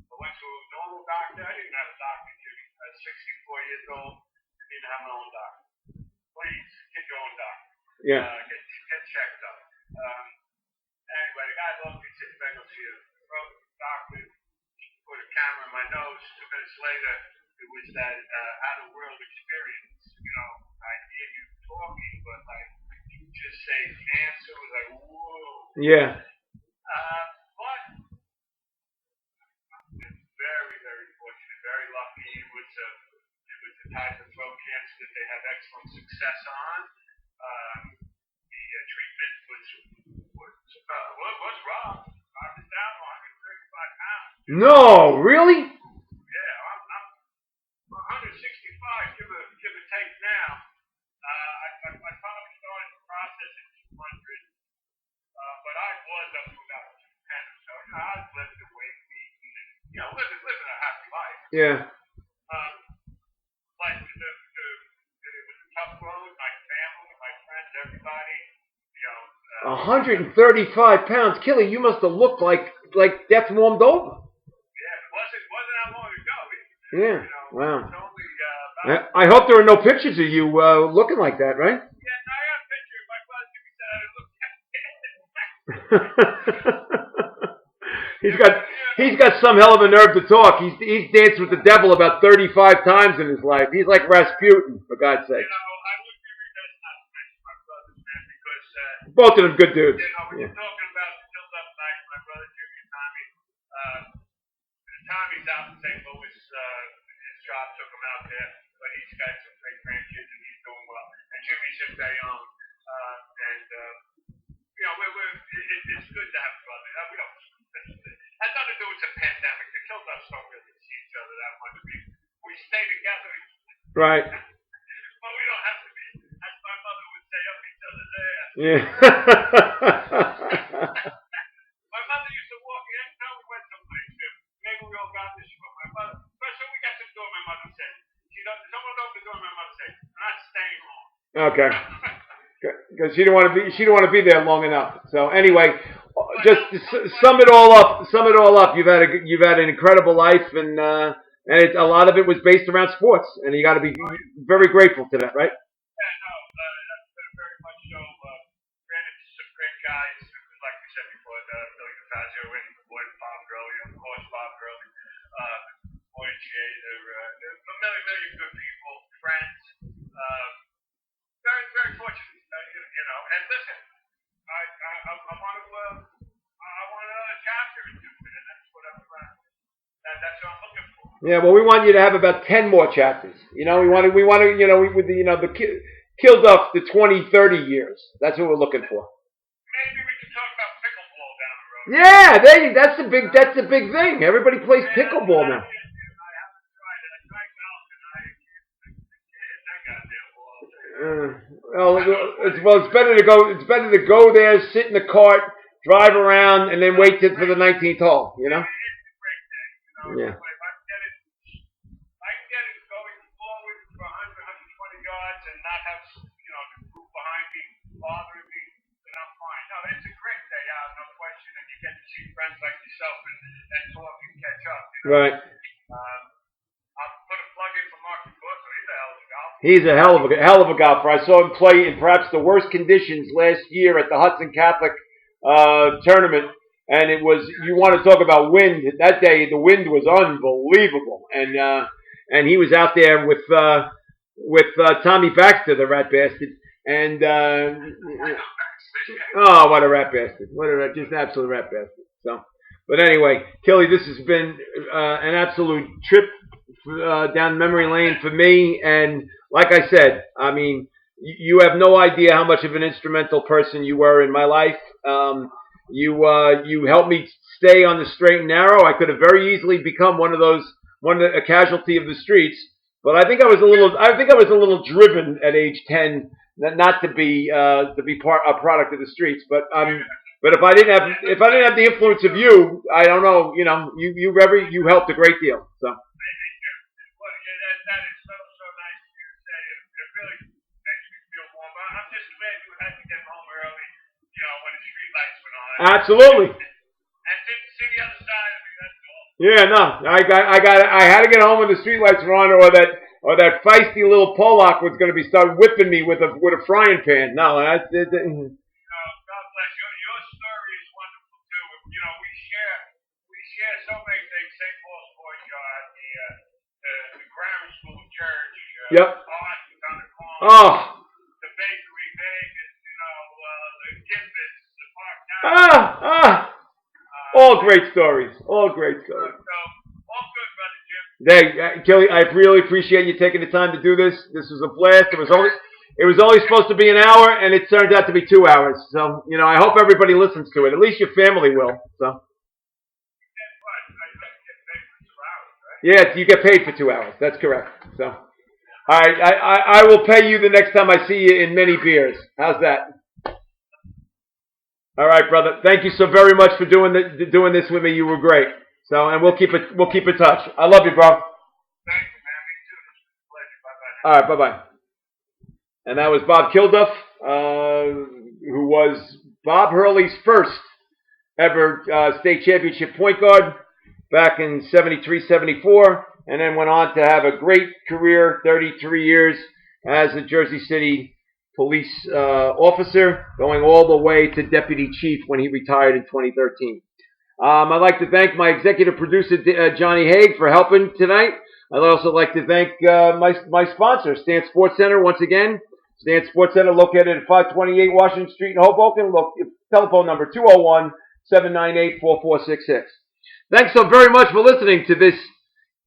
I went to a normal doctor. I didn't have a doctor, Jimmy. I was 64 years old. I didn't have my own doctor. Please get your own doctor. Yeah. Get checked up. Anyway, the guy looked. He said, "You better go see a throat doctor." Put a camera in my nose. 2 minutes later, it was that out-of-world experience. I hear you talking, but you just say cancer. It was like, whoa. Yeah. But very, very fortunate, very lucky. It was a type of throat cancer that they have excellent success on. The treatment was rough. I was down 135 pounds. No, really? Yeah, I'm 165, give or take now. I finally started the process at 200, but I was up to about 210 or so. I was living the way we, living a happy life. Yeah. But it was a tough road. My family, my friends, everybody. 135 pounds, Killy. You must have looked like death warmed over. Yeah, it wasn't that long ago. Yeah. Wow. It's only, I hope there are no pictures of you looking like that, right? Yeah, no, I got a picture of my brother. He said I didn't look He's got some hell of a nerve to talk. He's danced with the devil about 35 times in his life. He's like Rasputin, for God's sake. I would be remiss not to mention my brothers, man, because both of them good dudes. When you're talking about the build-up night, my brother Jimmy and Tommy, Tommy's out in St. Louis. His job took him out there, but he's got some great grandkids and he's doing well. And Jimmy's in Bayonne, it's good to have brothers. We don't. It has nothing to do with the pandemic. The Kilduffs don't really see each other that much. We stay together. Right. But we don't have to be. As my mother would say, up each other's ass. Yeah. My mother used to walk in. Now we went someplace. Maybe we all got this from my mother. First time we got to the door, my mother said, someone opened the door, my mother said, I'm not staying home. Okay. Because she didn't want to be there long enough. So anyway, just sum it all up. You've had an incredible life, and a lot of it was based around sports, and you got to be very grateful to that, right? Yeah, no, very much so. Granted, some great guys, like we said before, Billy DeFazio and Bob Hurley, of course, Bob Hurley, Boy Jay, there are a And listen, I want another chapter in this, and that's what that's what I'm looking for. Yeah, well, we want you to have about 10 more chapters. You know, we want to, with the, the Kilduff, the 20, 30 years. That's what we're looking for. Maybe we can talk about pickleball down the road. Yeah, that's the big thing. Everybody plays pickleball now. I haven't tried it. I tried golf, and I can't hit that goddamn ball. It's better to go there, sit in the cart, drive around, and then wait for the 19th hole. You know. It's a great day. Yeah. If I can get it going forward for 100, 120 yards and not have, the group behind me bothering me, then I'm fine. No, it's a great day out, no question, and you get to see friends like yourself and talk and catch up. Right. I'll put a plug in for Mark Corso. He's a hell of a golfer. He's a hell of a golfer. I saw him play in perhaps the worst conditions last year at the Hudson Catholic tournament. And it was, you want to talk about wind. That day, the wind was unbelievable. And he was out there with Tommy Baxter, the rat bastard. And, oh, what a rat bastard. Just an absolute rat bastard. So, but anyway, Kelly, this has been an absolute trip down memory lane for me. And like I said, I mean, you have no idea how much of an instrumental person you were in my life. You helped me stay on the straight and narrow. I could have very easily become a casualty of the streets. But I think I was a little driven at age 10, not to be a product of the streets. But if I didn't have the influence of you, I don't know. You helped a great deal. So. That is so nice of you to say. It really makes me feel warm. I'm just glad you had to get home early, when the street lights went on. Absolutely. And didn't see the other side of me, that's all. Yeah, no. I had to get home when the street lights were on, or that feisty little Pollock was going to start whipping me with a frying pan. No, God bless you. Your story is wonderful too. We share so many things. St. Paul's Courtyard, the grammar school church. Yep. Art on the corner. Oh. The bakery, Vegas. The Gibbets, the park. All great stories. All great stories. So, all good, brother Jim. Hey, Kelly, I really appreciate you taking the time to do this. This was a blast. It was only supposed to be an hour, and it turned out to be 2 hours. So, I hope everybody listens to it. At least your family will. So. Yeah, you get paid for 2 hours. That's correct. So, all right, I will pay you the next time I see you in many beers. How's that? All right, brother. Thank you so very much for doing this with me. You were great. So, and we'll keep in touch. I love you, bro. Thank you, man. Me too. It's a pleasure. Bye-bye. All right, bye-bye. And that was Bob Kilduff, who was Bob Hurley's first ever state championship point guard back in 73-74, and then went on to have a great career, 33 years as a Jersey City police officer, going all the way to deputy chief when he retired in 2013. I'd like to thank my executive producer, Johnny Haig, for helping tonight. I'd also like to thank my sponsor, Stan Sports Center, once again. Stan Sports Center, located at 528 Washington Street in Hoboken. Telephone number 201-798-4466. Thanks so very much for listening to this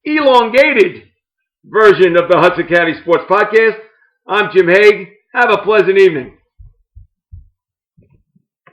elongated version of the Hudson County Sports Podcast. I'm Jim Haig. Have a pleasant evening.